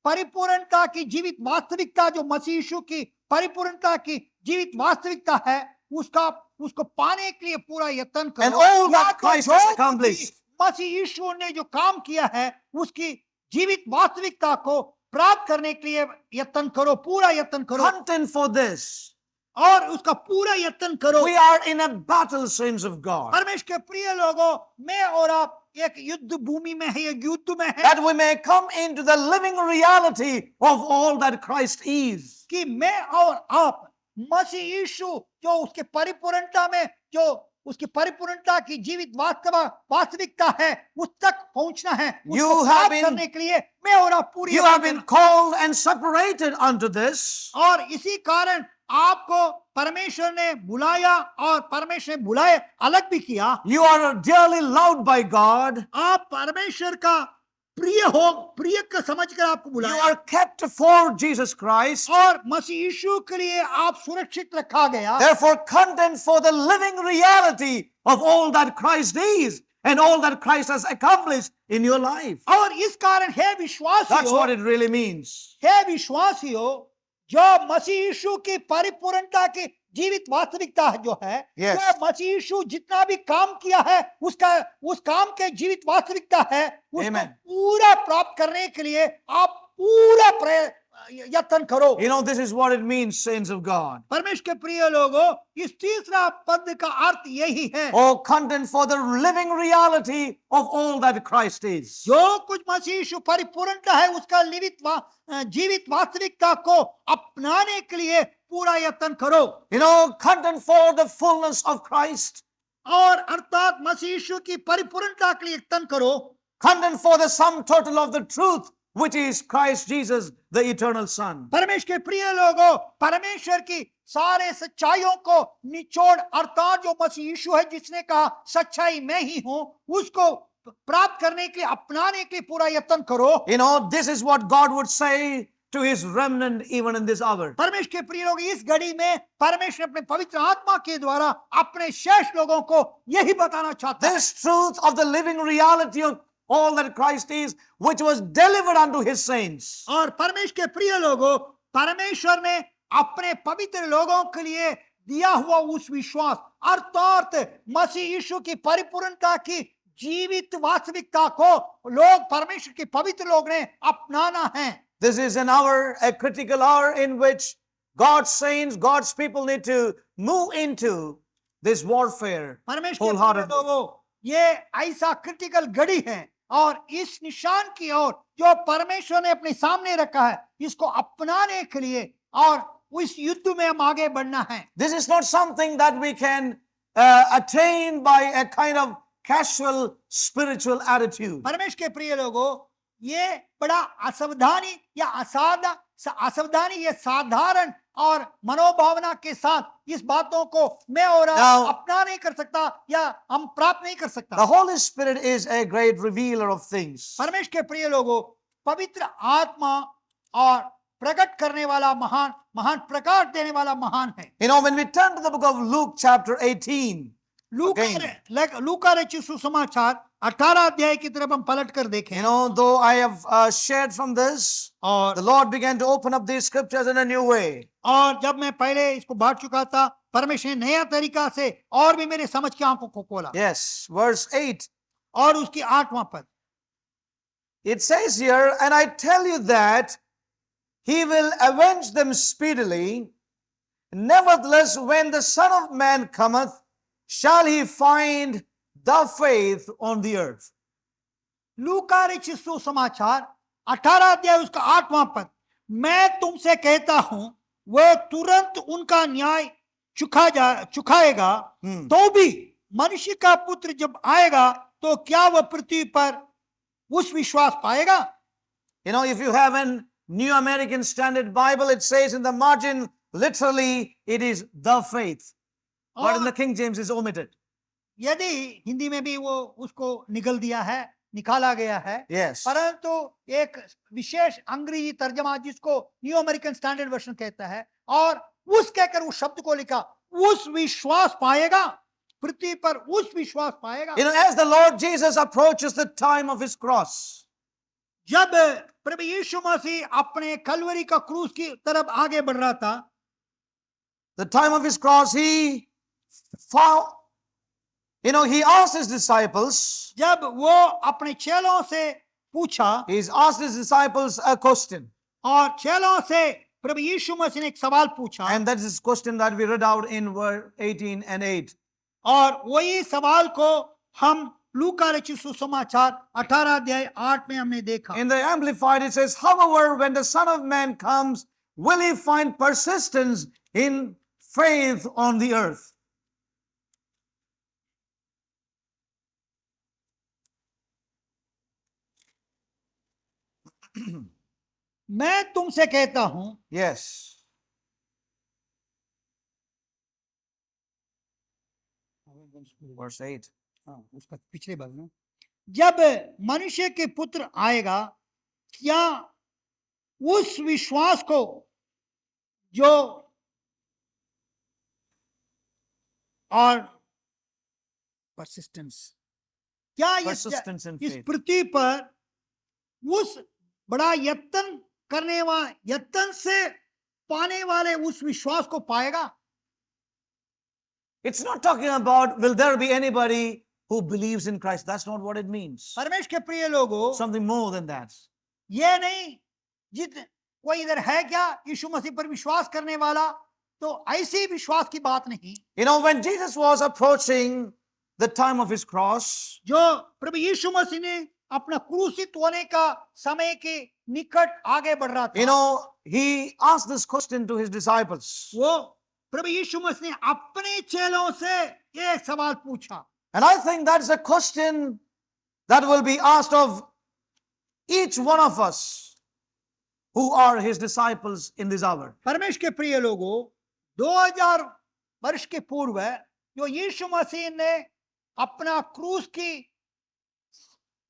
परिपूर्णता की जीवित वास्तविकता, जो मसीह यीशु की परिपूर्णता की जीवित वास्तविकता है, उसको पाने के लिए पूरा यत्न And करो। all या that तो Christ जो has कुछ भी accomplished. मसीह यीशु ने जो काम किया है उसकी जीवित वास्तविकता को प्राप्त करने के लिए यत्न करो, पूरा यत्न करो, Contend for this. और उसका पूरा यत्न करो। We are in a battle, saints of God, परमेश्वर के प्रिय लोगों, मैं और आप एक युद्ध भूमि में है, एक युद्ध में है, that we may come into the living reality of all that Christ is. कि मैं और आप मसीह यीशु जो उसके परिपूर्णता में, जो उसकी परिपूर्णता की जीवित वास्तविकता है, उस तक पहुंचना है, उसको प्राप्त करने के लिए मैं और आप पूरी You have been called and separated unto this. और इसी कारण आपको परमेश्वर ने बुलाया और परमेश्वर ने बुलाए अलग भी किया। You are dearly loved by God. आप परमेश्वर का प्रिय हो, प्रिय का समझकर आपको You बुलाया, are kept for Jesus Christ. और मसीह यीशु के लिए आप सुरक्षित रखा गया। Therefore, contend for the living reality of all that Christ is and all that Christ has accomplished in your life. और इस कारण है That's what विश्वासियों, it really means. है विश्वासियों, जो मसीह यीशु की परिपूर्णता की जीवित वास्तविकता जो है, Yes. जो मसीह यीशु जितना भी काम किया है उस काम के जीवित वास्तविकता है, उसको Amen. पूरा प्राप्त करने के लिए आप पूरा यत्न करो। You know, this is what it means, saints of God. परमेश्वर के प्रिय लोगों, इस तीसरा पद का अर्थ यही है, Oh, contend for the living reality of all that Christ is. जो कुछ मसीह यीशु परिपूर्णता है उसका जीवित वास्तविकता को अपनाने के लिए पूरा यत्न करो। You know, contend for the fullness of Christ. और अर्थात मसीह यीशु की परिपूर्णता के लिए यत्न करो। Contend for the sum total of the truth, which is Christ Jesus, the eternal Son. परमेश्वर के प्रिय लोगों, परमेश्वर की सारे सच्चाइयों को निचोड़, अर्थात जो मसीह यीशु है जिसने कहा सच्चाई मैं ही हूं, उसको प्राप्त करने के लिए, अपनाने के लिए पूरा यत्न करो। You know, this is what God would say to his remnant even in this hour. परमेश्वर के प्रिय लोग, इस घड़ी में परमेश्वर अपने पवित्र आत्मा के द्वारा अपने शेष लोगों को यही बताना चाहता है। This truth of the living reality of all that Christ is, which was delivered unto his saints. और परमेश्वर के प्रिय लोगों, परमेश्वर ने अपने पवित्र लोगों के लिए दिया हुआ उस विश्वास, अर्थात मसीह यीशु की परिपूर्णता की जीवित वास्तविकता को लोग, परमेश्वर के पवित्र लोग ने अपनाना है। This is an hour, a critical hour in which God's saints, God's people need to move into this warfare परमेश्वर के प्रिय wholeheartedly. लोगों, ये ऐसा क्रिटिकल घड़ी है और इस निशान की ओर जो परमेश्वर ने अपने सामने रखा है, इसको अपनाने के लिए और उस युद्ध में हम आगे बढ़ना है। This is not something that we can attain by a kind of casual spiritual attitude. परमेश्वर के प्रिय लोगों, ये बड़ा असावधानी या असावधानी या साधारण और मनोभावना के साथ इस बातों को मैं और Now- अपना नहीं कर सकता या हम प्राप्त नहीं कर सकता। The Holy Spirit is a great revealer of things. परमेश्वर के प्रिय लोगों, पवित्र आत्मा और प्रकट करने वाला महान प्रकाश देने वाला महान है। You know, when we turn to the book of Luke chapter 18, लूका रचित सुसमाचार 18 अध्याय की तरफ हम पलट कर देखें। you know, though I have shared from this, और the Lord began to open up these scriptures in a new way. और जब मैं पहले इसको बांट चुका था, परमेश्वर ने नया तरीका से और भी मेरे समझ की आंखों को खोला। Yes, verse 8. और उसकी 8वां पद, It says here, and I tell you that he will avenge them speedily. Nevertheless, when the Son of Man cometh, shall he find the faith on the earth? लूका रचित सुसमाचार 18 अध्याय उसका 8वां पद, मैं तुमसे कहता हूं वह तुरंत उनका न्याय चुकाएगा। तो भी मनुष्य का पुत्र जब आएगा तो क्या वह पृथ्वी पर उस विश्वास पाएगा? You know, if you have a New American Standard Bible, it says in the margin, literally, it is the faith. But in the King James is omitted. यदि हिंदी में भी वो उसको निकाला गया है, Yes. परंतु एक विशेष अंग्रेजी तर्जमा जिसको न्यू अमेरिकन स्टैंडर्ड वर्जन कहता है, और उस कहकर उस शब्द को लिखा, उस विश्वास पाएगा। पृथ्वी पर उस विश्वास पाएगा। As the Lord Jesus approaches the time of his cross, जब प्रभु यीशु मसीह अपने कलवरी का क्रूस की तरफ आगे बढ़ रहा था, the time of his cross, he found, he asked his disciples, जब वो अपने चेलों से पूछा, he's asked his disciples a question. और चेलों से प्रभु यीशु मसीह ने एक सवाल पूछा, And that is this question that we read out in verse 18 and 8. और वही सवाल को हम लूका रचित सुसमाचार 18 अध्याय 8 में हमने देखा। In the Amplified, it says, however, when the Son of Man comes, will he find persistence in faith on the earth? मैं तुमसे कहता हूं, Yes. Verse 8. उसका पिछले भाग में, जब मनुष्य के पुत्र आएगा, क्या उस विश्वास को जो और परसिस्टेंस, क्या Persistence in इस faith. पृथ्वी पर उस बड़ा यत्न से पाने वाले उस विश्वास को पाएगा? It's not talking about will there be anybody who believes in Christ. That's not what it means. परमेश्वर के प्रिय लोगों, Something more than that. ये नहीं कोई इधर है क्या यीशु मसीह पर विश्वास करने वाला, तो ऐसी विश्वास की बात नहीं। When Jesus was approaching the time of his cross, जो प्रभु यीशु मसीह ने अपना क्रूसित होने का समय के निकट आगे बढ़ रहा था, he asked this question to his disciples. वो प्रभु यीशु मसीह ने अपने चेलों से एक सवाल पूछा। And I think that's a question that will be asked of each one of us who are his disciples in this hour. परमेश्वर के प्रिय लोगों, 2000 वर्ष के पूर्व जो यीशु मसीह ने अपना क्रूस की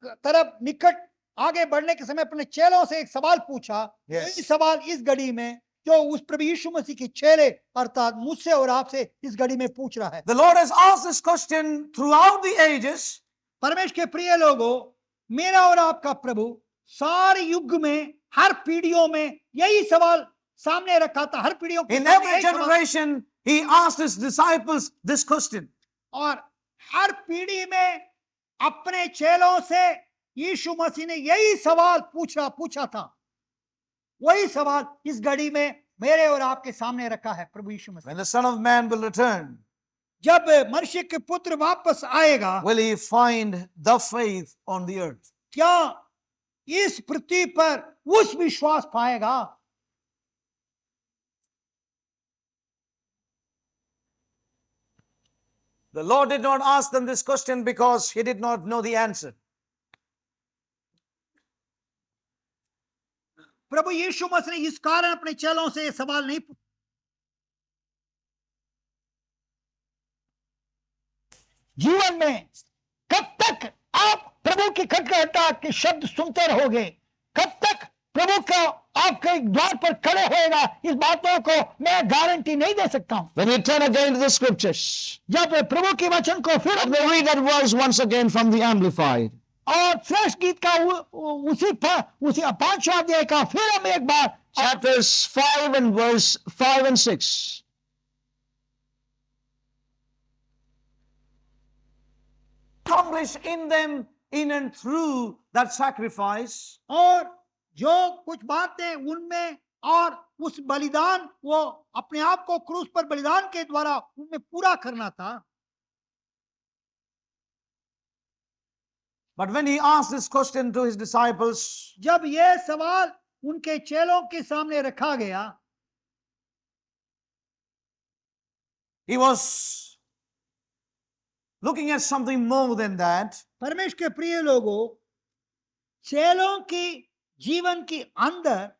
तरफ निकट आगे बढ़ने के समय अपने चेलों से एक सवाल पूछा। Yes. यही सवाल इस घड़ी में जो उस प्रभु यीशु मसीह के चेले अर्थात मुझसे और आपसे इस घड़ी में पूछ रहा है। The Lord has asked this question throughout the ages. परमेश्वर के प्रिय लोगों, मेरा और आपका प्रभु सारे युग में हर पीढ़ियों में यही सवाल सामने रखा था। हर पीढ़ियों के In सामने every यही सवाल, generation, he asked his disciples this question. और हर पीढ़ी में अपने चेलों से यीशु मसीह ने यही सवाल पूछा था। वही सवाल इस घड़ी में मेरे और आपके सामने रखा है प्रभु यीशु मसीह। When the Son of Man will return, जब मनुष्य के पुत्र वापस आएगा, will he find the faith on the earth? क्या इस पृथ्वी पर उस विश्वास पाएगा? The Lord did not ask them this question because he did not know the answer. प्रभु यीशु मसीह ने इस कारण अपने चेलों से ये सवाल नहीं पूछा। जीवन में कब तक आप प्रभु की खटखटाहट के शब्द सुनते रहोगे? कब तक प्रभु का आपके द्वार पर खड़े होएगा? इस बातों को मैं गारंटी नहीं दे सकता हूं। When we turn again to the scriptures, जब प्रभु के वचन को फिर let me read that verse once again from the Amplified. और श्रेष्ठ गीत का उसी 5वां अध्याय का फिर हम एक बार Chapters 5 and verse 5 and 6. Accomplish in them in and through that sacrifice, और जो कुछ बातें उनमें और उस बलिदान, वो अपने आप को क्रूस पर बलिदान के द्वारा उनमें पूरा करना था। but when he asked this question to his disciples, जब ये सवाल उनके चेलों के सामने रखा गया, he was looking at something more than that. परमेश्वर के प्रिय लोगों, चेलों की जीवन के अंदर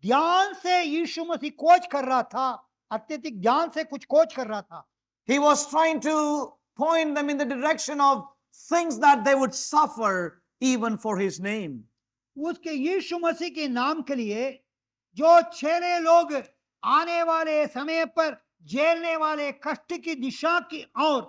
ध्यान से यीशु मसीह खोज कर रहा था, अत्यधिक ध्यान से कुछ खोज कर रहा था। He was trying to point them in the direction of things that they would suffer even for his name. उसके यीशु मसीह के नाम के लिए जो चेले लोग आने वाले समय पर झेलने वाले कष्ट की दिशा की ओर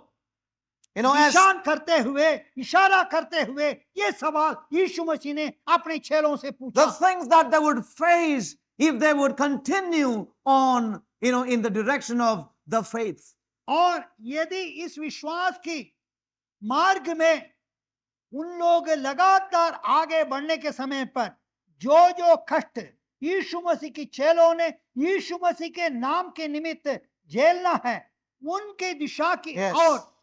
as निशान करते हुए, इशारा करते हुए ये सवाल यीशु मसीह ने अपने चेलों से the पूछा। things that they would face if they would continue on, in the direction of the faith. और यदि इस विश्वास की मार्ग में उन लोग लगातार आगे बढ़ने के समय पर जो जो कष्ट यीशु मसीह की चेलों ने यीशु मसीह के नाम के निमित्त झेलना है, उनके दिशा की Yes. और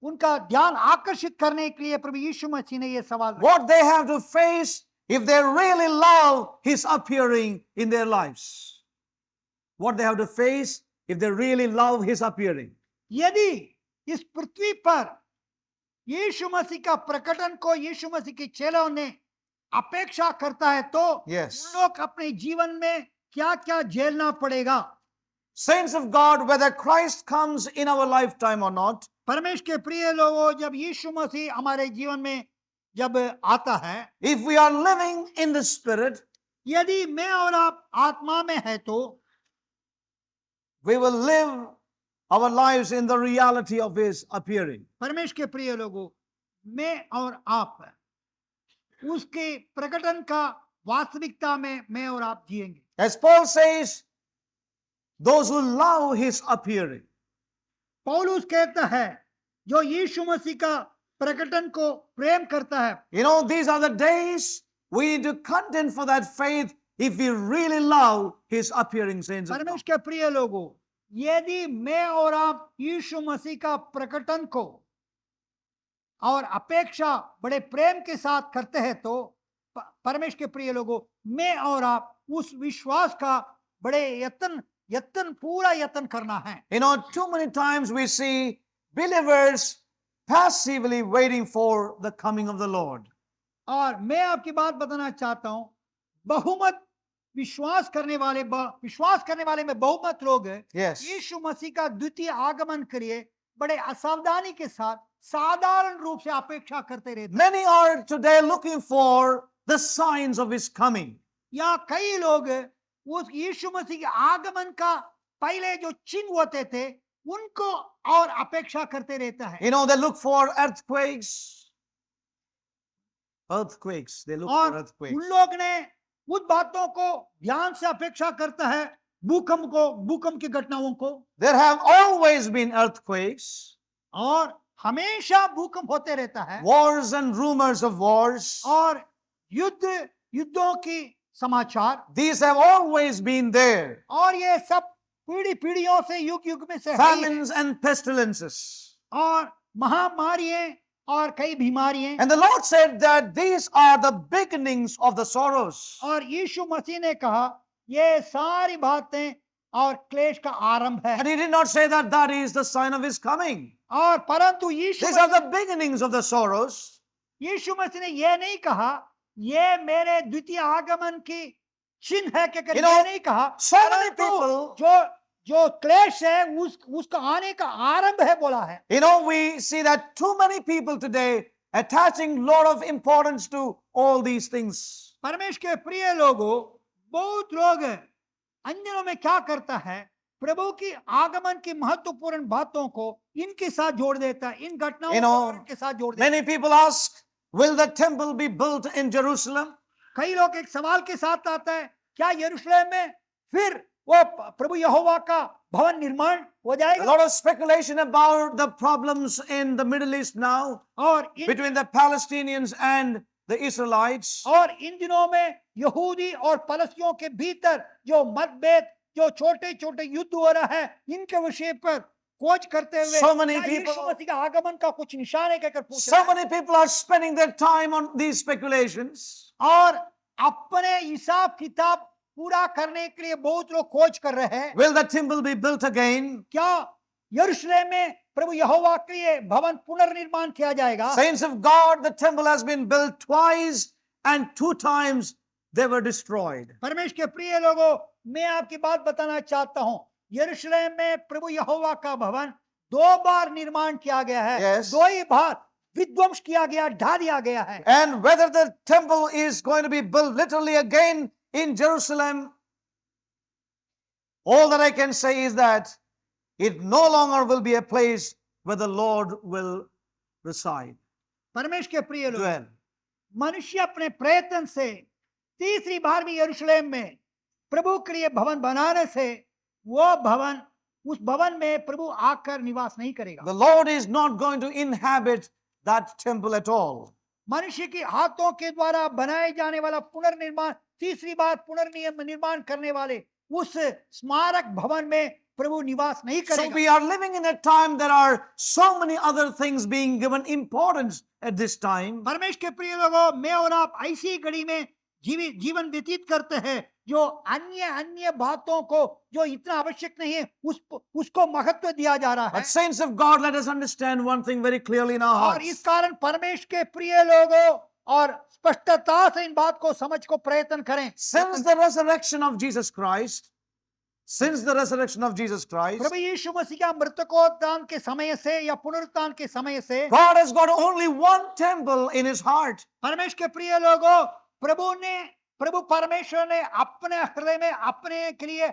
उनका ध्यान आकर्षित करने के लिए प्रभु यीशु मसीह ने यह सवाल रखा। What they have to face if they really love His appearing in their lives. What they have to face if they really love His appearing. यदि इस पृथ्वी पर यीशु मसीह का प्रकटन को यीशु मसीह के चेलों ने अपेक्षा करता है तो Yes. उन लोग अपने जीवन में क्या क्या झेलना पड़ेगा। Saints of God, whether Christ comes in our lifetime or not, परमेश्वर के प्रिय लोगों, जब यीशु मसीह हमारे जीवन में जब आता है, if we are living in the Spirit, यदि मैं और आप आत्मा में है तो we will live our lives in the reality of His appearing. परमेश्वर के प्रिय लोगों, मैं और आप उसके प्रकटन का वास्तविकता में मैं और आप जिएंगे। As Paul says, those who love His appearing. पौलुस कहता है जो यीशु मसीह का प्रकटन को प्रेम करता है। These are the days we need to contend for that faith if we really love His appearing, saints of God. परमेश्वर के प्रिय लोगों, यदि मैं और आप यीशु मसीह का प्रकटन को और अपेक्षा बड़े प्रेम के साथ करते हैं तो परमेश्वर के प्रिय लोगों, मैं और आप उस विश्वास का बड़े पूरा यत्न करना है। Too many times we see believers passively waiting for the coming of the Lord. और मैं आपकी बात बताना चाहता हूं, बहुमत विश्वास करने वाले में बहुमत लोग Yes. यीशु मसीह का द्वितीय आगमन के लिए बड़े असावधानी के साथ साधारण रूप से अपेक्षा करते रहते हैं। Many are today looking for the signs of His coming. या कई लोग उस यीशु मसीह के आगमन का पहले जो चिन्ह होते थे उनको और अपेक्षा करते रहता है। They look for earthquakes. They look for और earthquakes. उन लोग ने उन बातों को ध्यान से अपेक्षा करता है, भूकंप की घटनाओं को। There have always been earthquakes, और हमेशा भूकंप होते रहता है, wars and rumors of wars. और युद्धों की समाचार, These have always been there. और ये सब पीढ़ियों से युग में से है ही है। Famines and pestilences. और महामारियां और कई बीमारियां। And the Lord said that these are the beginnings of the sorrows. और यीशु मसीह ने कहा ये सारी बातें और क्लेश का आरंभ है। And He did not say that that is the sign of His coming. और परंतु यीशु These are the beginnings of the sorrows. मसीह ने यह नहीं कहा ये मेरे द्वितीय आगमन की चिन्ह है, क्या ये नहीं कहा। So many people, जो क्लेश है उसका आने का आरंभ है बोला है। we see that too many people today attaching lot of importance to all these things. परमेश्वर के प्रिय लोगों, बहुत लोग अन्य दिनों में क्या करता है, प्रभु की आगमन की महत्वपूर्ण बातों को इनके साथ जोड़ देता है, इन घटनाओं को इनके साथ जोड़ देता है। Many people ask, will the temple be built in Jerusalem? कई लोग एक सवाल के साथ आता है, क्या यरूशलेम में फिर वो प्रभु यहोवा का भवन निर्माण हो जाएगा? A lot of speculation about the problems in the Middle East now, और between the Palestinians and the Israelites. और इन दिनों में यहूदी और फलस्तियों के भीतर जो मतभेद, जो छोटे युद्ध हो रहा है, इनके विषय पर खोज करते हुए So many क्या people- यीशु मसीह का आगमन का कुछ निशान है कहकर पूछ So रहे हैं। many people are spending their time on these speculations. और अपने हिसाब किताब पूरा करने के लिए बहुत लोग खोज कर रहे हैं। Will the temple be built again? क्या यरूशलेम में प्रभु यहोवा के लिए भवन पुनर्निर्माण किया जाएगा? Saints of God, the temple has been built twice and 2 times they were destroyed. परमेश्वर के प्रिय लोगों, मैं आपकी बात बताना चाहता हूं, यरूशलेम में प्रभु यहोवा का भवन 2 बार निर्माण किया गया है। Yes. 2 ही बार विध्वंस किया गया, ढा दिया गया है। And whether the temple is going to be built literally again in Jerusalem, all that I can say is that it no longer will be a place where the Lord will reside, परमेश्वर के प्रिय लोग, dwell. मनुष्य अपने प्रयत्न से तीसरी बार भी यरूशलेम में प्रभु के लिए भवन बनाने से वो भवन, उस भवन में प्रभु आकर निवास नहीं करेगा। The Lord is not going to inhabit that temple at all. मनुष्य के हाथों के द्वारा बनाए जाने वाला पुनर्निर्माण, तीसरी बार पुनर्निर्माण करने वाले उस स्मारक भवन में प्रभु निवास नहीं So करेगा। we are living in a time there are so many other things being given importance at this time. परमेश्वर के प्रिय लोगों, मैं और आप ऐसी घड़ी में जीवन व्यतीत करते हैं जो अन्य अन्य बातों को जो इतना आवश्यक नहीं है उसको महत्व दिया जा रहा है। But saints of God, let us understand one thing very clearly in our और इस hearts. कारण परमेश्वर के प्रिय लोगों और स्पष्टता से इन बात को समझ को प्रयत्न करें। Since the resurrection of Jesus Christ, प्रभु यीशु मसीह का मृतकोत्थान के समय से या पुनरुत्थान के समय से God has got only one temple in his heart. परमेश्वर के प्रिय लोगों, प्रभु परमेश्वर ने अपने हृदय में अपने के लिए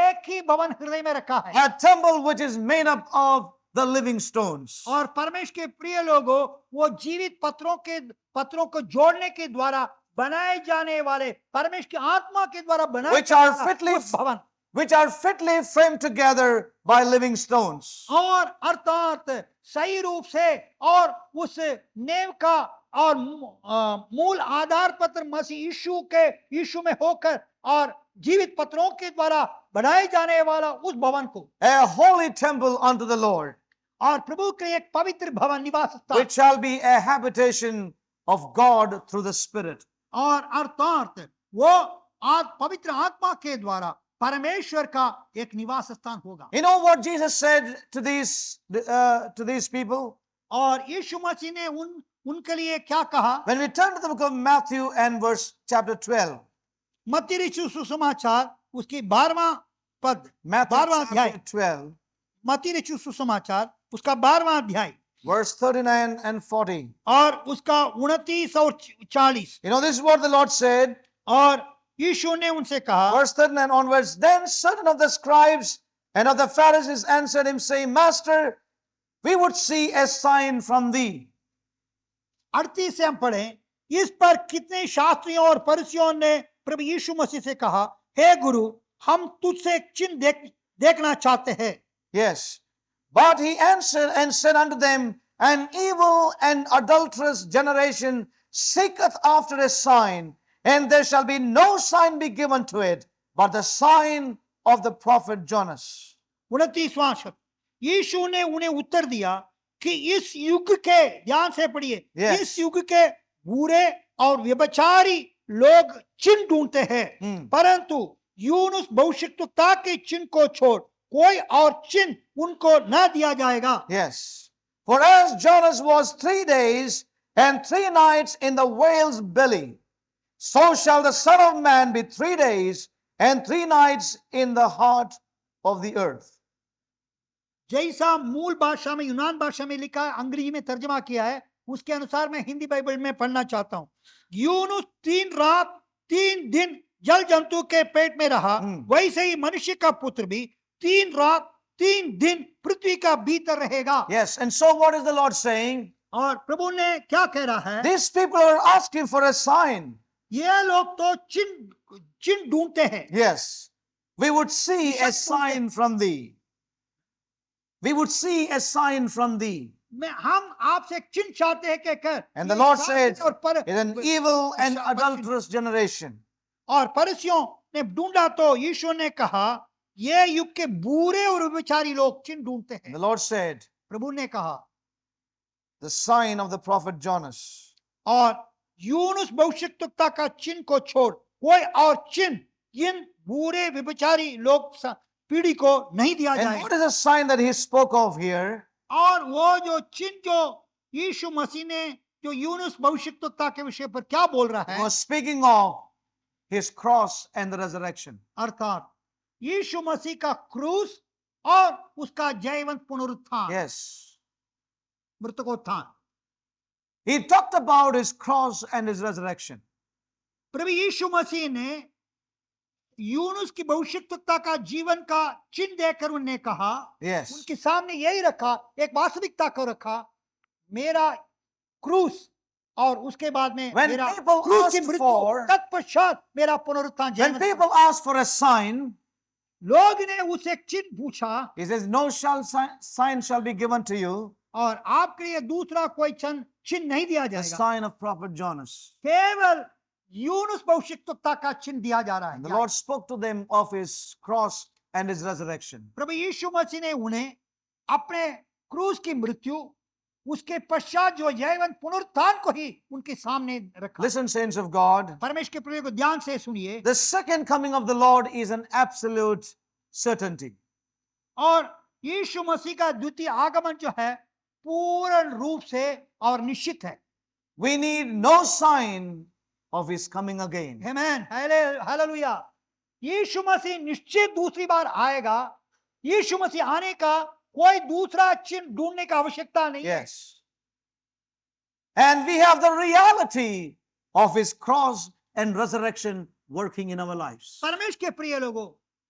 एक ही भवन हृदय में रखा है। A temple which is made up of the living stones. और परमेश्वर के प्रिय लोगों, वो जीवित पत्थरों को जोड़ने के द्वारा बनाए जाने वाले, परमेश्वर की आत्मा के द्वारा बनाए Which are जाने fitly- वाला उस भवन, Which are fitly framed together by living stones. और अर्थात सही रूप से और उस नेव का और मूल आधार पत्र मसीह यीशु में होकर और जीवित पत्रों के द्वारा बनाए जाने वाला उस भवन को, A holy temple unto the Lord, और प्रभु के एक पवित्र भवन निवास स्थान, which shall be a habitation of God through the Spirit. और अर्थात वो पवित्र आत्मा के द्वारा परमेश्वर का एक निवास स्थान होगा। You know what Jesus said to these people? और यीशु मसीह ने उनके लिए क्या कहा? When we turn to the book of Matthew and chapter 12. मत्ती रचित सुसमाचार उसकी 12वां पद, Matthew 12वां अध्याय, chapter 12, मत्ती रचित सुसमाचार उसका 12वां अध्याय verse 39 and 40. और उसका 29 और 40। You know, this is what the Lord said. और यीशु ने उनसे कहा, Verse 39 onwards, then certain of the scribes and of the Pharisees answered him, saying, Master, we would see a sign from thee. 38 से हम पढ़ें, इस पर कितने शास्त्रियों और फरीसियों ने प्रभु यीशु मसीह से कहा, हे गुरु, हम तुझसे एक चिन्ह देखना चाहते हैं। Yes. But he answered and said unto them, an evil and adulterous generation seeketh after a sign, and there shall be no sign be given to it, but the sign of the prophet Jonas. 29वां शब्द, यीशु ने उन्हें उत्तर दिया कि इस युग के, ध्यान से पढ़िए, Yes. इस युग के बुरे और व्यभिचारी लोग चिन्ह ढूंढते हैं, परंतु यूनुस भविष्यद्वक्ता के चिन्ह को छोड़ कोई और चिन्ह उनको न दिया जाएगा। Yes. For as Jonas was 3 days and 3 nights in the whale's belly, so shall the Son of Man be 3 days and 3 nights in the heart of the earth. जैसा मूल भाषा में, यूनान भाषा में लिखा है, अंग्रेजी में तर्जमा किया है, उसके अनुसार मैं हिंदी बाइबल में पढ़ना चाहता हूं। यूनुस 3 रात 3 दिन जल जंतु के पेट में रहा, वैसे ही मनुष्य का पुत्र भी 3 रात 3 दिन पृथ्वी का भीतर रहेगा। Yes, and so what is the Lord saying? और प्रभु ने क्या कह रहा है? These people are asking for a sign. ये लोग तो चिन्ह ढूंढते हैं। Yes, we would see a sign from thee. We would see a sign from thee. हम आपसे चिन्ह चाहते हैं कि कर। And the Lord said, it's an evil and adulterous generation. और फरीसियों ने ढूंढा तो यीशु ने कहा, ये युग के बुरे और व्यभिचारी लोग चिन्ह ढूंढते And हैं। the Lord said, प्रभु ने कहा, the sign of the prophet Jonas. और यूनुस भविष्यद्वक्ता का चिन्ह को छोड़ कोई और चिन्ह इन बुरे व्यभिचारी लोग पीढ़ी को नहीं दिया And जाएगा। what is the sign that he spoke of here? और वो जो चिन्ह जो यीशु मसीह ने जो यूनुस भविष्यद्वक्ता के विषय पर क्या बोल रहा He है, was speaking of his cross and the resurrection. अर्थात यीशु मसीह का क्रूस और उसका जयवंत पुनरुत्थान, Yes. मृतकोत्थान। He talked about his cross and his resurrection. प्रभु यीशु मसीह ने यूनुस की भविष्यवक्ता का जीवन का चिन्ह देकर उन्होंने कहा, Yes. उनके सामने यही रखा, एक वास्तविकता को रखा, मेरा क्रूस और उसके बाद में When मेरा people क्रूस की asked मृत्यु, for- तत्पश्चात मेरा पुनरुत्थान When जीवन। people ask for a sign, लोग ने उससे एक चिन्ह पूछा he says, no sign shall be given to you, और आपके लिए दूसरा कोई चिन्ह नहीं दिया the जाएगा, sign of prophet Jonas. केवल यूनुस भविष्यवक्ता का चिन्ह दिया जा रहा And the है। Lord spoke to them of his cross and his resurrection. प्रभु यीशु मसीह ने उन्हें अपने क्रूस की मृत्यु, उसके पश्चात जो जीवन पुनरुत्थान को ही उनके सामने रखा। Listen, saints of God, परमेश्वर के प्रिय को ध्यान से सुनिए, the second coming of the Lord is an absolute certainty. और यीशु मसीह का द्वितीय आगमन जो है पूर्ण रूप से और निश्चित है। We need no sign of his coming again. Amen, hallelujah. Yeshu Masih निश्चित दूसरी बार आएगा। यीशु मसीह आने का कोई दूसरा चिन्ह ढूंढने की आवश्यकता नहीं है। Yes. And we have the reality of his cross and resurrection working in our lives. परमेश्वर के प्रिय लोगों,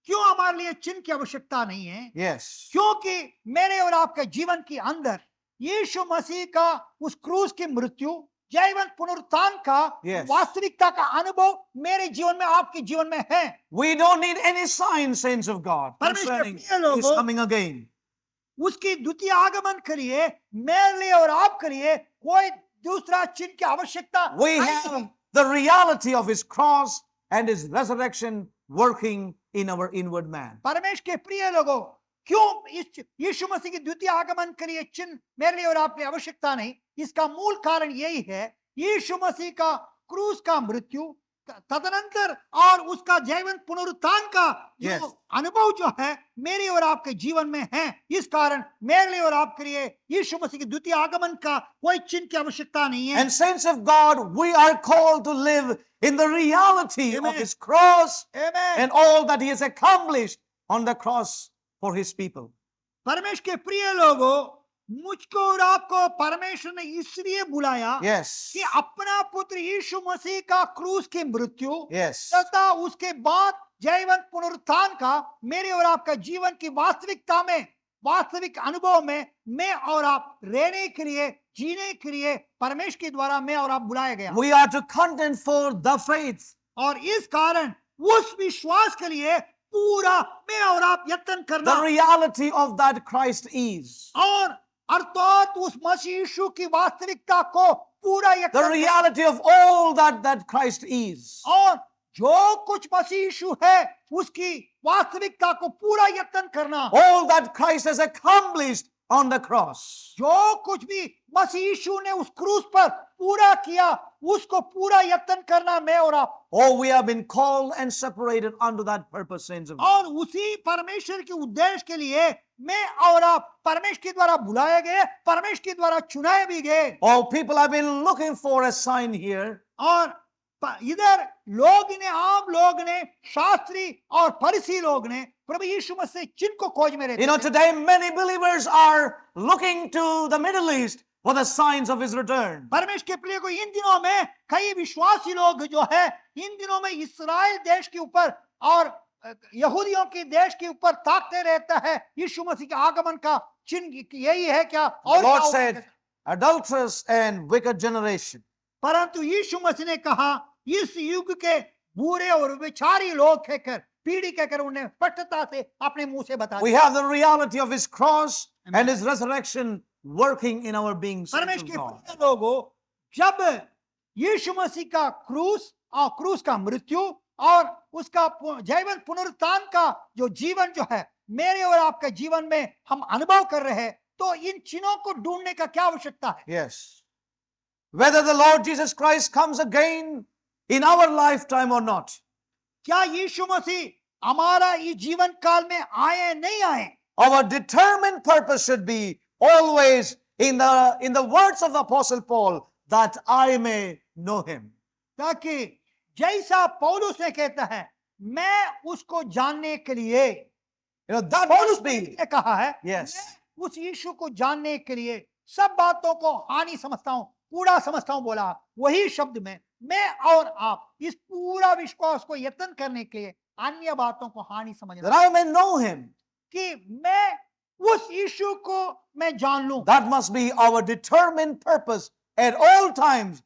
क्यों हमारे लिए चिन्ह की आवश्यकता नहीं है? Yes. क्योंकि मेरे और आपके जीवन के अंदर यीशु मसीह का उस क्रूस की मृत्यु, जीवन पुनरुत्थान का Yes. वास्तविकता का अनुभव मेरे जीवन में, आपके जीवन में है। We don't need any sign, saints of God, परमेश्वर concerning के प्रिय लोगों, his coming again. उसकी द्वितीय आगमन करिए, मेरे लिए और आपके लिए कोई दूसरा चिन्ह की आवश्यकता We नहीं have है। the reality of his cross and his resurrection working in our inward man. परमेश्वर के प्रिय लोगों, क्यों इस यीशु मसीह की द्वितीय आगमन के लिए चिन्ह मेरे लिए और आपके आवश्यकता नहीं? इसका मूल कारण यही है, यीशु मसीह का क्रूस का मृत्यु, तदनंतर और उसका जीवन पुनरुत्थान का जो Yes. अनुभव जो है मेरे और आपके जीवन में है। इस कारण मेरे लिए और आपके लिए यीशु मसीह की द्वितीय आगमन का कोई चिन्ह की आवश्यकता नहीं है। And saints of God, we are called to live in the reality Amen. of his cross amen. and all that he has accomplished on the cross for his people. परमेश्वर के प्रिय लोगों, मुझको और आपको परमेश्वर ने इसलिए बुलाया Yes. कि अपना पुत्र यीशु मसीह का क्रूस की मृत्यु Yes. तथा उसके बाद जीवन पुनरुत्थान का मेरे और आपका जीवन की वास्तविकता में, वास्तविक अनुभव में मैं और आप रहने के लिए, जीने के लिए परमेश्वर के द्वारा मैं और आप बुलाया गया। We are to contend for the faith. और इस कारण उस विश्वास के लिए पूरा मैं और आप यत्न करना, The reality of that Christ is. और अर्थात उस मसीह यीशु की वास्तविकता को पूरा यत्न The करना, reality of all that Christ is. और जो कुछ मसीह यीशु है उसकी वास्तविकता को पूरा यत्न करना, All that Christ has accomplished on the cross. जो कुछ भी मसीह यीशु ने उस क्रूस पर पूरा किया उसको पूरा यत्न करना मैं और आप। Oh, we have been called and separated unto that purpose, saints of God. और उसी परमेश्वर के उद्देश्य के लिए मैं और आप परमेश्वर के द्वारा बुलाए गए, परमेश्वर के द्वारा चुनाए भी गए। Oh, people have been looking for a sign here. और इधर लोग ने, आम लोग ने, शास्त्री और फरीसी लोग ने प्रभु यीशु मसीह चिन्ह को खोज में रहते You know, थे। today many believers are looking to the Middle East for the signs of his return. परमेश्वर के प्रिय को इन दिनों में कई विश्वासी लोग जो है इन दिनों में इस्राएल देश के ऊपर और यहूदियों के देश के ऊपर ताकते रहता है यीशु मसीह के आगमन का चिन्ह यही है क्या? The और Lord क्या said, होगा? adulterous and wicked generation. परंतु यीशु मसीह ने कहा इस युग के बुरे और विचारी लोग कहकर, पीढ़ी कहकर उन्हें स्पष्टता से अपने मुंह से बता We दिया। have the reality of his cross Amen. and his resurrection working in our being. saints परमेश्वर of के God. प्रिय लोगों, जब यीशु मसीह का क्रूस और क्रूस का मृत्यु और उसका जीवन पुनरुत्थान का जो जीवन जो है मेरे और आपके जीवन में हम अनुभव कर रहे हैं, तो इन चिन्हों को ढूंढने का क्या आवश्यकता है? Yes. Whether the Lord Jesus Christ comes again in our lifetime or not. क्या यीशु मसीह हमारा इस जीवन काल में आए नहीं आए, Our determined purpose should be always in the words of the Apostle Paul, that I may know him. ताकि जैसा पौलुस ने कहता है मैं उसको जानने के लिए, You know, that पौलुस must ने be. कहा है Yes. मैं उस यीशु को जानने के लिए सब बातों को हानि समझता हूं, पूरा समझता हूं, बोला वही शब्द में मैं और आप इस पूरा विश्वास को यत्न करने के लिए अन्य बातों को हानि समझना, that I may know him. कि मैं उस यीशु को मैं जान लूं। That must be our determined purpose at all times,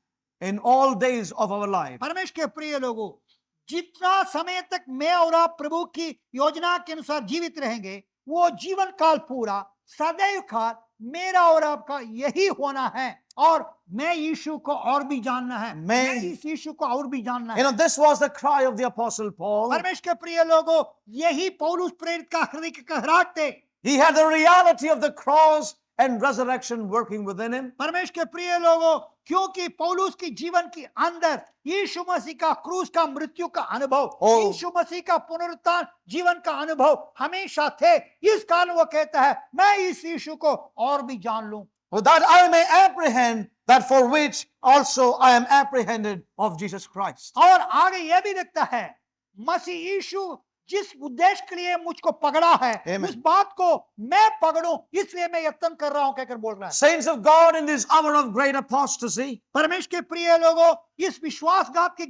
in all days of our life. परमेश्वर के प्रिय लोगों, जितना समय तक मैं और आप प्रभु की योजना के अनुसार जीवित रहेंगे, वो जीवन काल पूरा सदैव काल मेरा और आपका यही होना है। और मैं यीशु को और भी जानना है, मैं इस यीशु को और भी जानना है। This was the cry of the Apostle Paul. परमेश्वर के प्रिय लोगों, यही पौलुस प्रेरित का हृदय की कहराहट थे। He had the reality of the cross and resurrection working within him. परमेश्वर के प्रिय लोगों, क्योंकि पौलुस की जीवन के अंदर यीशु मसीह का क्रूस का मृत्यु का अनुभव, यीशु मसीह का पुनरुत्थान जीवन का अनुभव हमेशा थे। इस कारण वो कहता है, मैं इस यीशु को और भी जान लूं, That I may apprehend that for which also I am apprehended of Jesus Christ. और आगे यह भी लिखता है, मसीह यीशु जिस उद्देश्य के लिए मुझको पकड़ा है, Amen. उस बात को मैं पकड़ूं, इसलिए मैं यत्न कर रहा हूं, कहकर बोल रहा है। Saints of God, in this hour of great apostasy, परमेश्वर के प्रिय लोगों, इस विश्वासघात की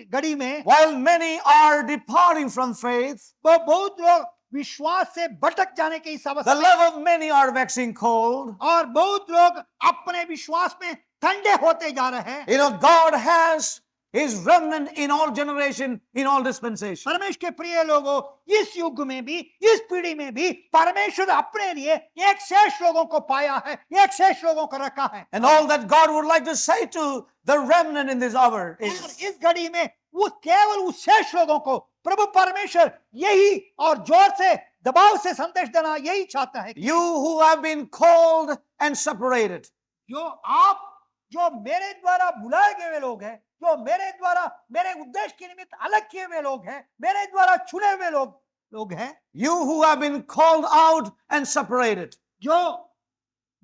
घड़ी में while many are departing from faith, वो बहुत लोग विश्वास से भटक जाने की इस the अवस्था में, love of many are waxing cold. और बहुत लोग अपने विश्वास में ठंडे होते जा रहे हैं। God has his remnant in all generation, in all dispensation. परमेश्वर के प्रिय लोगों, इस युग में भी, इस पीढ़ी में भी परमेश्वर अपने लिए एक शेष लोगों को पाया है, एक शेष लोगों को रखा है। And all that God would like to say to the remnant in this hour और is, इस घड़ी में वो केवल उस शेष लोगों को प्रभु परमेश्वर यही और जोर से दबाव से संदेश देना यही चाहता है, you who have been called and separated, जो मेरे द्वारा बुलाए गए लोग हैं, जो मेरे द्वारा मेरे उद्देश्य के निमित्त अलग किए हुए लोग हैं, मेरे द्वारा चुने हुए लोग हैं, you who have been called out and separated, जो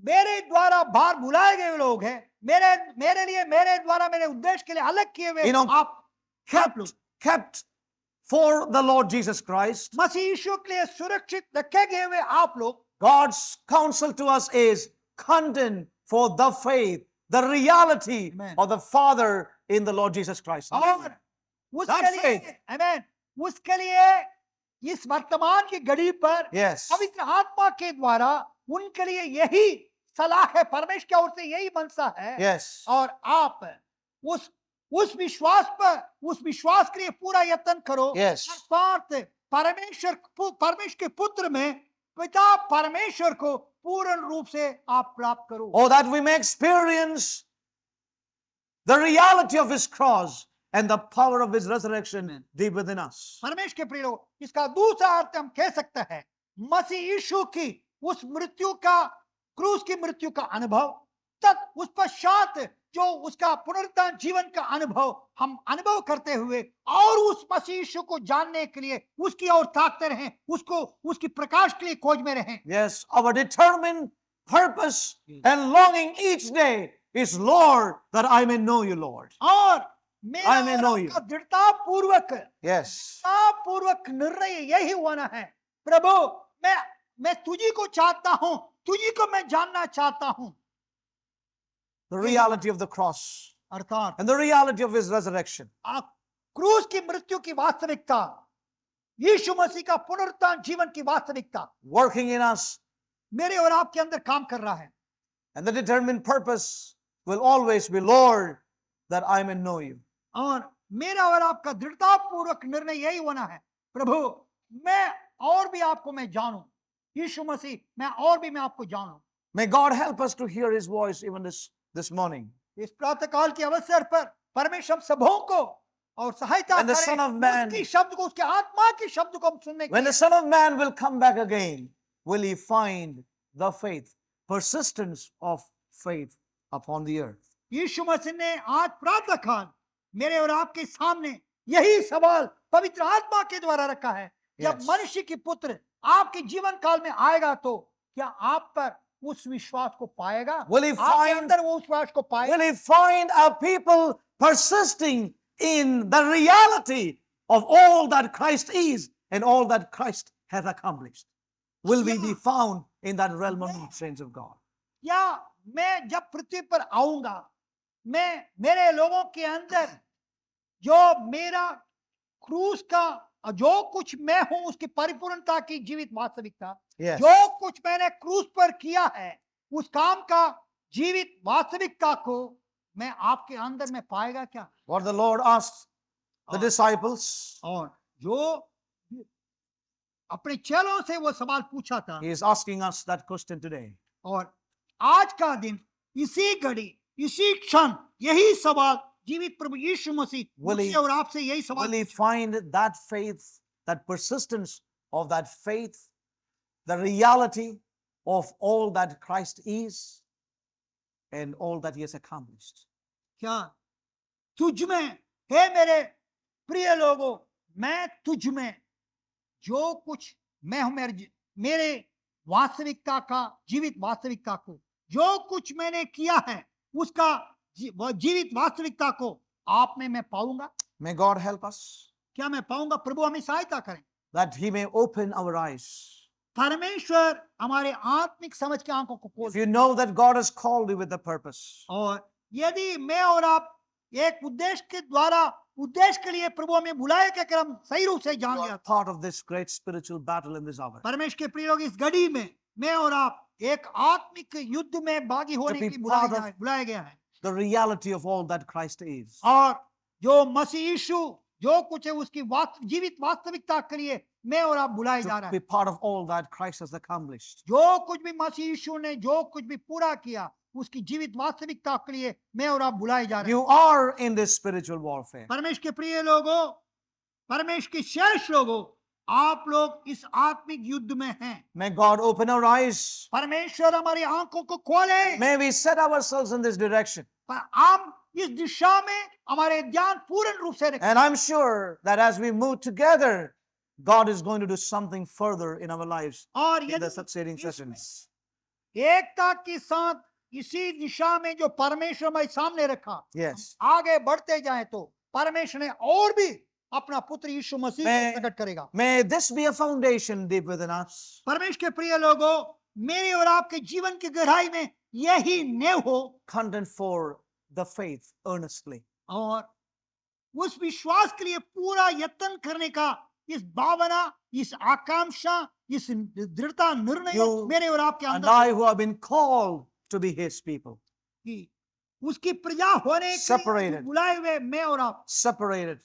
मेरे द्वारा बाहर बुलाए गए लोग हैं, मेरे लिए मेरे द्वारा मेरे उद्देश्य के लिए अलग किए हुए आप kept for the Lord Jesus Christ. मसीह यीशु के लिए सुरक्षित रखे गए हुए आप लोग, God's counsel to us is contend for the faith, the reality Amen. of the Father in the Lord Jesus Christ. और उसके लिए faith. आमेन, उसके लिए इस वर्तमान की घड़ी पर Yes. पवित्र आत्मा के द्वारा उनके लिए यही सलाह है, परमेश्वर की ओर से यही मनसा है। Yes. और आप उस विश्वास के लिए पूरा यत्न करो। Yes. अर्थात परमेश्वर के पुत्र में पिता परमेश्वर को पूर्ण रूप से आप प्राप्त करो। Oh, that we may experience the reality of his cross and the power of his resurrection deep within us. परमेश्वर के प्रिय लोग, इसका दूसरा अर्थ हम कह सकते हैं, मसीह यीशु की उस मृत्यु का, क्रूस की मृत्यु का अनुभव, तब उस पश्चात जो उसका पुनरुत्थान जीवन का अनुभव हम अनुभव करते हुए और उस मसीह यीशु को जानने के लिए उसकी ओर ताकते रहें, उसकी प्रकाश के लिए खोज में रहें। Yes, our determined purpose and longing each day is, Lord, that I may know you, Lord. और I may know you. दृढ़ता पूर्वक निर्णय यही होना है, प्रभु मैं तुझी को चाहता हूं, तुझी को मैं जानना चाहता हूं। The reality of the cross अर्थात and the reality of his resurrection. क्रूस की मृत्यु की वास्तविकता, यीशु मसीह का पुनरुत्थान जीवन की वास्तविकता Working in us, मेरे और आपके अंदर काम कर रहा है। and the determined purpose will always be, Lord, that I may know you. और मेरा और आपका दृढ़ता पूर्वक निर्णय यही होना है, प्रभु मैं और भी आपको मैं जानूं, यीशु मसीह मैं आपको जानूं। May God help us to hear his voice even this morning. इस प्रातः काल के अवसर पर परमेश्वर हम सबों को और सहायता When the Son of Man- उसकी शब्द को, उसके आत्मा के शब्द को हम सुनने When के the Son of Man will come back again, will he find the faith, persistence of faith upon the earth? यीशु मसीह ने आज प्रातः काल मेरे और आपके सामने यही सवाल पवित्र आत्मा के द्वारा रखा है। जब Yes. मनुष्य की पुत्र आपके जीवन काल में आएगा तो क्या आप पर उस विश्वास को पाएगा? Will he आपके find- अंदर वो विश्वास को पाएगा? Will he find a people persisting in the reality of all that Christ is and all that Christ hath accomplished? Will we be found in that realm of the saints of God? या मैं जब पृथ्वी पर आऊंगा, मैं मेरे लोगों के अंदर जो मेरा क्रूस का और जो कुछ मैं हूं उसकी परिपूर्णता की जीवित वास्तविकता, Yes. जो कुछ मैंने क्रूस पर किया है उस काम का जीवित वास्तविकता को मैं आपके अंदर में पाएगा क्या? What the Lord asked the और- disciples, और जो अपने चेलों से वो सवाल पूछा था, He is asking us that question today. और आज का दिन इसी घड़ी इसी क्षण यही सवाल जीवित प्रभु यीशु मसीह Will he- मुझसे और आपसे यही सवाल Will he पूछा। find that faith, that persistence of that faith, the reality of all that Christ is and all that He has accomplished? क्या तुझ में, हे मेरे प्रिय लोगों, मैं तुझ में जो कुछ मैं हूं, मेरे वास्तविकता का जीवित वास्तविकता को जो कुछ मैंने किया है उसका वह जीवित वास्तविकता को आप में मैं पाऊंगा। May God help us क्या मैं पाऊंगा? प्रभु हमें सहायता करें, that He may open our eyes. परमेश्वर हमारे आत्मिक समझ के आंखों को खोल। If you know that God has called you with a purpose, और यदि मैं और आप एक उद्देश्य के द्वारा उद्देश्य के लिए प्रभु हमें बुलाए के क्रम सही रूप से जान you लिया, are part of this great spiritual battle in this hour. परमेश्वर के प्रिय लोग, इस घड़ी में मैं और आप एक आत्मिक युद्ध में भागी होने be के लिए part of- बुलाया गया है। The reality of all that Christ is. और जो मसीह यीशु जो कुछ है उसकी जीवित वास्तविकता के लिए मैं और आप बुलाए जा To रहा be है। part of all that Christ has accomplished. जो कुछ भी मसीह यीशु ने जो कुछ भी पूरा किया उसकी जीवित वास्तविकता के लिए मैं और आप बुलाए जा रहे हैं। You are in this spiritual warfare. परमेश्वर के प्रिय लोगों, परमेश्वर के शेष लोगों, आप लोग इस आत्मिक युद्ध में हैं। May God open our eyes. परमेश्वर हमारी आंखों को खोले, May we set ourselves in this direction. पर हम इस दिशा में हमारे ध्यान पूर्ण रूप से रखें। And I'm sure that as we move together, God is going to do something further in our lives और in the यदि succeeding इसमें sessions. एकता के साथ इसी दिशा में जो परमेश्वर हमारे सामने रखा, Yes. हम आगे बढ़ते जाएं तो परमेश्वर ने और भी अपना पुत्र यीशु मसीह मैं- को प्रकट करेगा। May this be a foundation deep within us. परमेश्वर के प्रिय लोगों, मेरे और आपके जीवन की गहराई में यही नेव हो, Contend for the faith earnestly. और उस विश्वास के लिए पूरा यत्न करने का इस भावना, इस आकांक्षा, इस दृढ़ता निर्णय You मेरे और आपके And अंदर I who have been called to be His people, कि उसकी प्रजा होने के लिए Separated. बुलाए हुए मैं और आप, separated.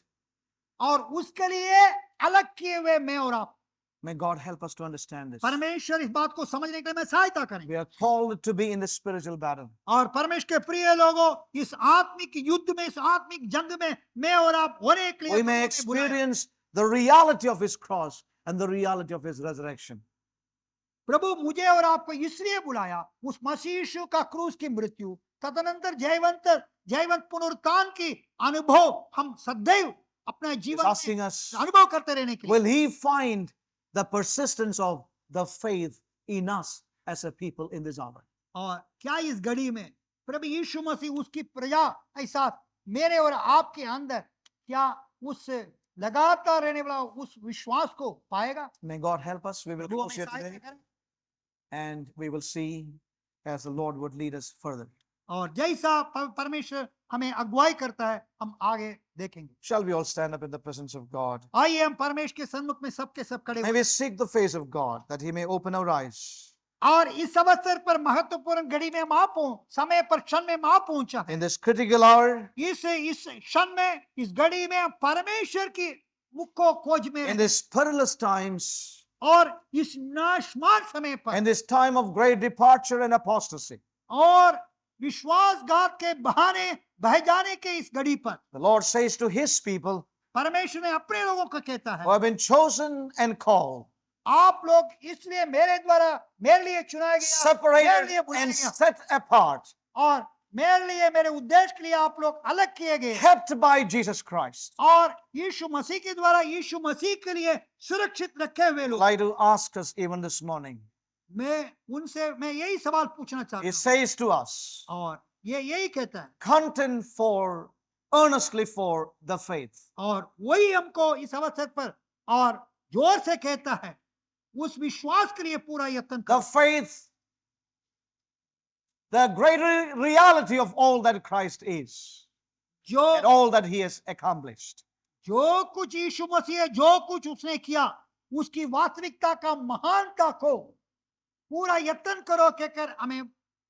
और उसके लिए अलग किए हुए मैं और आप। May God help us to understand this. परमेश्वर इस बात को समझने के लिए मैं सहायता करें। We are called to be in the spiritual battle. और परमेश्वर के प्रिय लोगों, इस आत्मिक युद्ध में, इस आत्मिक जंग में मैं और आप होने के लिए We may प्रभु ने बुलाया। experience the reality of His cross and the reality of His resurrection. प्रभु मुझे और आपको इसलिए बुलाया, उस मसीह यीशु का क्रूस की मृत्यु तदनंतर जयवंत पुनरुत्थान की अनुभव हम सदैव अपने He's जीवन asking में us, अनुभव करते रहने के लिए। will He find the persistence of the faith in us as a people in this hour? और क्या इस घड़ी में प्रभु यीशु मसीह उसकी प्रजा ऐसा मेरे और आपके अंदर क्या उस लगातार रहने वाला उस विश्वास को पाएगा? May God help us. We will Prabhu close हमें here सहायता today करें। and we will see as the Lord would lead us further. और जैसा परमेश्वर हमें अगुवाई करता है हम आगे देखेंगे। Shall we all stand up in the presence of God? आइए हम परमेश्वर के सन्मुख में सबके सब खड़े May हुए we seek the face of God that He may open our eyes. और इस अवसर पर महत्वपूर्ण घड़ी में हम आ समय पर क्षण में हम आ पहुंचा है। In this critical hour, इस क्षण में, इस घड़ी में हम परमेश्वर की मुख को खोज में in रहें। these perilous times, और इस नाशमान समय पर in this time of great departure and apostasy, और विश्वासघात के बहाने बह जाने के इस घड़ी पर the Lord says to His people परमेश्वर ने अपने लोगों को कहता है, who have been chosen and called, आप लोग इसलिए मेरे द्वारा मेरे लिए चुना गया, मेरे separated लिए बुलाया and गया, set apart, और मेरे लिए, मेरे उद्देश्य के लिए आप लोग अलग किए गए, kept by Jesus Christ. और यीशु मसीह के द्वारा यीशु मसीह के लिए सुरक्षित रखे हुए I'd लोग। like to ask us even this morning. मैं यही सवाल पूछना चाहता He हूँ, says to us, और ये यही कहता है, contend for, earnestly for the faith. और वही हमको इस अवसर पर और जोर से कहता है, उस विश्वास के लिए पूरा यत्न The करो। faith, the greater reality of all that Christ is जो and all that He has accomplished. जो कुछ यीशु मसीह जो कुछ उसने किया उसकी वास्तविकता का महानता को पूरा यत्न करो कहकर हमें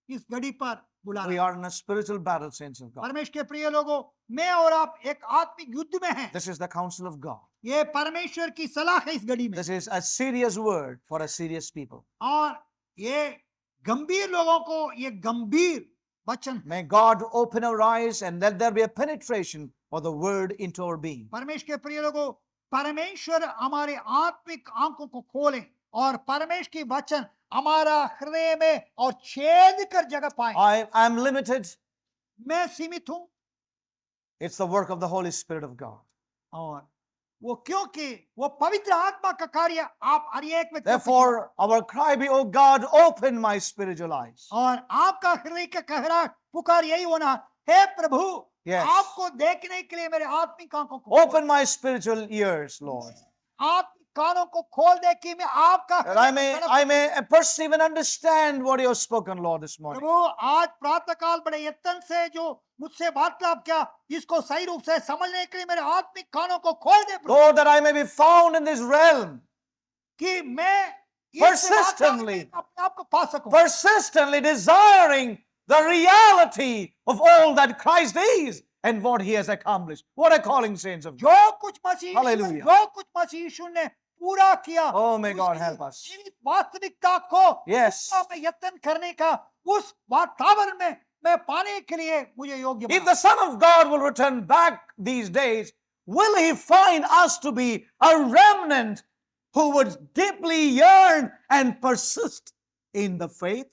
इस घड़ी पर बुला We रहा है। are in a spiritual battle, saints of God. परमेश्वर के प्रिय लोगों, मैं और आप एक आत्मिक युद्ध में हैं। This is the counsel of God. ये परमेश्वर की सलाह है इस घड़ी में, This is a serious word for a serious people. और ये गंभीर लोगों को ये गंभीर वचन है। May God open our eyes and let there be a penetration of the word into our being. परमेश्वर के प्रिय लोगों, परमेश्वर हमारे आत्मिक आंखों को खोले और परमेश्वर की वचन हमारा हृदय में और छेद कर जगह पाए। I am limited. मैं सीमित हूं, It's the work of the Holy Spirit of God. और वो क्योंकि वो पवित्र आत्मा का कार्य आप हर एक में Therefore, our cry be, Oh God, open my spiritual eyes. और आपका हृदय का कहराहट पुकार यही होना, हे प्रभु Yes. आपको देखने के लिए मेरे आत्मिक आंखों को Open my spiritual ears, Lord, आत्मिक कानों को खोल दे कि मैं आपका that हृदय को I may perceive and understand what you have spoken, Lord, this morning. प्रभु आज प्रातःकाल बड़े यत्न से जो मुझसे वार्तालाप किया इसको सही रूप से समझने के लिए मेरे आत्मिक कानों को खोल दे प्रभु, Lord, that I may be found in this realm, कि मैं इस Persistently. वार्तालाप में अपने आप को पा सकूं, persistently desiring the reality of all that Christ is and what he has accomplished. What a calling, saints of God. जो कुछ मसीह यीशु ने- Hallelujah. जो कुछ मसीह यीशु ने पूरा किया Oh, may God उसकी help us. जीवित वास्तविकता को Yes. पूरा में यत्न करने का उस वातावरण में मैं पाने के लिए मुझे योग्य If बना। the Son of God will return back these days, will he find us to be a remnant who would deeply yearn and persist in the faith?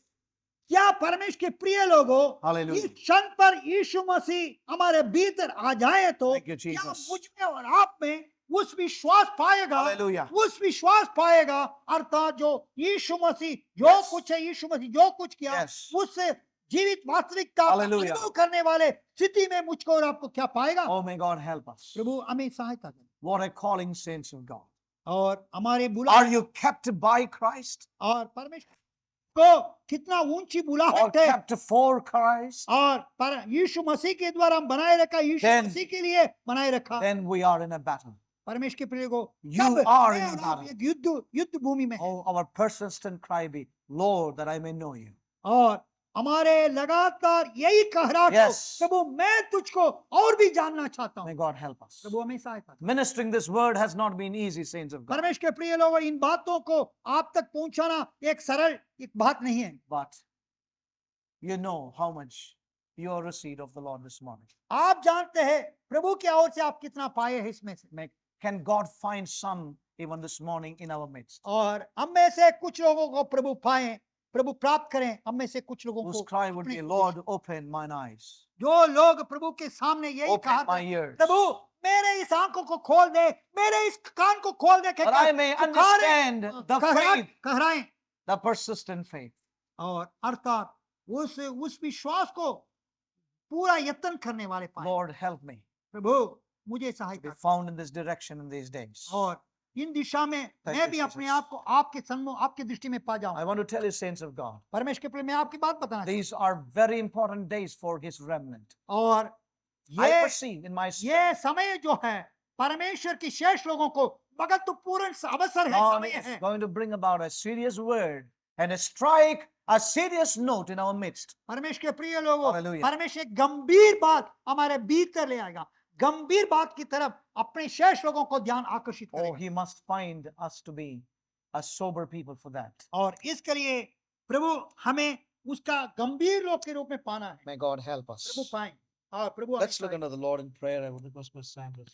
क्या परमेश्वर के प्रिय लोगों, Hallelujah. इस क्षण पर यीशु मसीह हमारे भीतर आ जाए तो Thank you, क्या Jesus. मुझ में और आप में उस विश्वास पाएगा, Hallelujah. उस विश्वास पाएगा, अर्थात जो यीशु मसीह जो Yes. कुछ है, यीशु मसीह जो कुछ किया Yes. उससे जीवित वास्तविकता का Hallelujah. अनुभव करने वाले स्थिति में मुझको और आपको क्या पाएगा? Oh, may God help us. प्रभु हमें सहायता करें What a calling, saints of God. और हमारे बुला Are you kept by Christ और परमेश्वर को कितना ऊंची or बुलाहट है kept for Christ? और पर यीशु मसीह के द्वारा हम बनाए रखा, यीशु Then- मसीह के लिए बनाए रखा। Then we are in a battle. परमेश्वर के प्रिय को You तब are मैं in और a आप battle. एक युद्ध भूमि में हैं। Oh, our persistent cry be, Lord, that I may know you. और हमारे लगातार यही कहराहट हो, Yes. प्रभु मैं तुझको और भी जानना चाहता May हूँ। God help us. प्रभु हमें सहायता करें। Ministering this word has not been easy, saints of God. परमेश्वर के प्रिय लोगों, इन बातों को आप तक पहुंचाना एक सरल एक बात नहीं है। But you know how much you have received of the Lord this morning. आप जानते हैं प्रभु की ओर से आप कितना पाए हैं इसमें से, Can God find some even this morning in our midst और हम में से कुछ लोगों को प्रभु पाए, प्रभु प्राप्त करें। हम में से कुछ लोगों whose को cry would be, अपने- Lord, open mine eyes, जो लोग प्रभु के सामने यही कहा open my था, ears, प्रभु मेरे इस आंखों को खोल दे, मेरे इस कान को खोल दे, that I may understand the faith, कहराएं the persistent faith. और अर्थात उस विश्वास को पूरा यत्न करने वाले पाए। Lord, help me प्रभु मुझे be सहायता found in this direction in these days. और इन दिशा में Thank मैं you, भी अपने Jesus. आप को आपके सम्मुख आपकी दृष्टि में पा जाऊं। I want to tell you, saints of God, परमेश्वर के प्रिय मैं आपकी बात बताना चाहता these are very important days for his remnant. हूं। और I ये perceive in my spirit. ये समय जो है परमेश्वर की शेष लोगों को महत्वपूर्ण अवसर है, God समय is है। going to bring about a serious word and strike a serious note in our midst. परमेश्वर के प्रिय लोगों, Hallelujah. परमेश्वर एक गंभीर बात हमारे भीतर ले आएगा, गंभीर बात की तरफ अपने शेष लोगों को ध्यान आकर्षित Oh, करेगा। he must find us to be a sober people for that. और इसके लिए प्रभु हमें उसका गंभीर लोग के रूप में पाना है। May God help प्रभु us. पाएं और प्रभु Let's हमें look unto the Lord in prayer. I would request my Samuel.